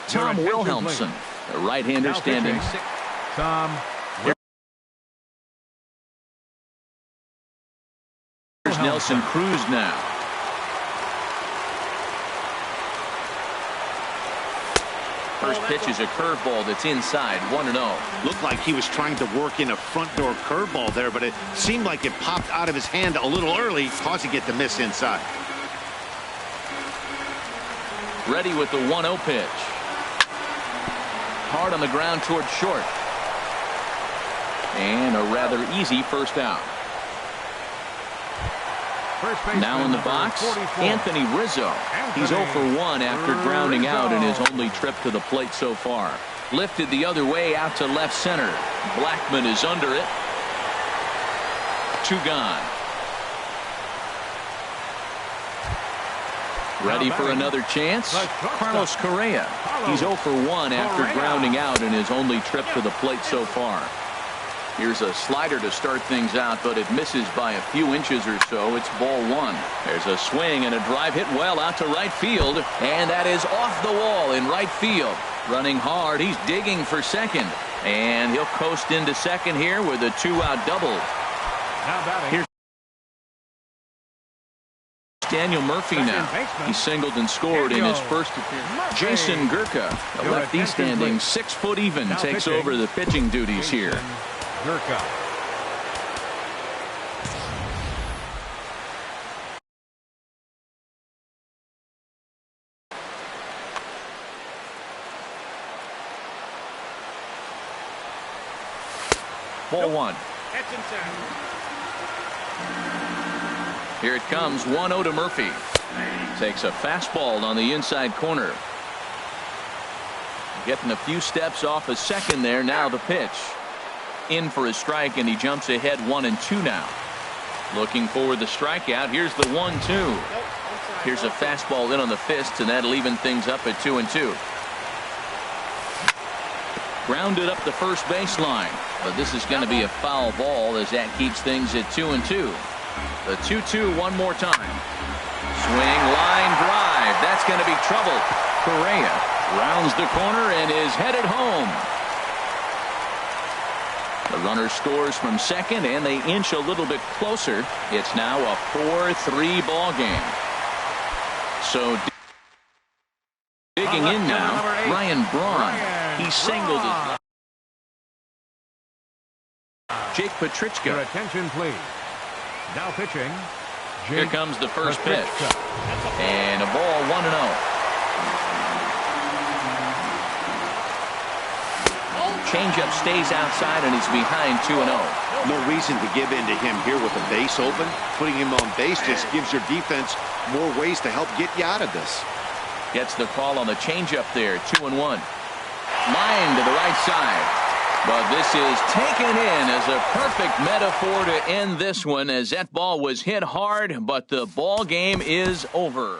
Tom Wilhelmsen The right-hander Now standing pitching, six. Tom. Here's Nelson Cruz now. First pitch is a curveball that's inside, 1-0. Looked like he was trying to work in a front door curveball there, but it seemed like it popped out of his hand a little early, causing it to miss inside. Ready with the 1-0 pitch. Hard on the ground towards short. And a rather easy first out. Now in the box, 44. Anthony Rizzo. He's 0 for 1 after grounding out in his only trip to the plate so far. Lifted the other way out to left center. Blackmon is under it. 2 gone. Ready for another chance? Carlos Correa. He's 0 for 1 after grounding out in his only trip to the plate so far. Here's a slider to start things out, but it misses by a few inches or so. It's ball 1. There's a swing and a drive hit well out to right field, and that is off the wall in right field. Running hard, he's digging for second, and he'll coast into second here with a 2-out double. Here's Daniel Murphy now. He singled and scored in his first appearance. Jason Gurka, the lefty standing 6 foot even, takes over the pitching duties here. Gurka. Ball 1. Here it comes, 1-0 to Murphy. Takes a fastball on the inside corner. Getting a few steps off a second there. Now the pitch. In for a strike, and he jumps ahead 1-2 now. Looking for the strikeout. Here's the 1-2. Here's a fastball in on the fist, and that'll even things up at 2-2. Grounded up the first baseline, but this is going to be a foul ball as that keeps things at 2-2. The 2-2 one more time. Swing, line drive. That's going to be trouble. Correa rounds the corner and is headed home. The runner scores from second, and they inch a little bit closer. It's now a 4-3 ball game. So digging in now, Ryan Braun. He singled it. Jake Petrichka. Your attention, please. Now pitching. Here comes the first pitch. And a ball 1-0. Changeup stays outside and he's behind 2-0. No reason to give in to him here with the base open. Putting him on base just gives your defense more ways to help get you out of this. Gets the call on the changeup there. 2-1. Line to the right side. But this is taken in as a perfect metaphor to end this one, as that ball was hit hard, but the ball game is over.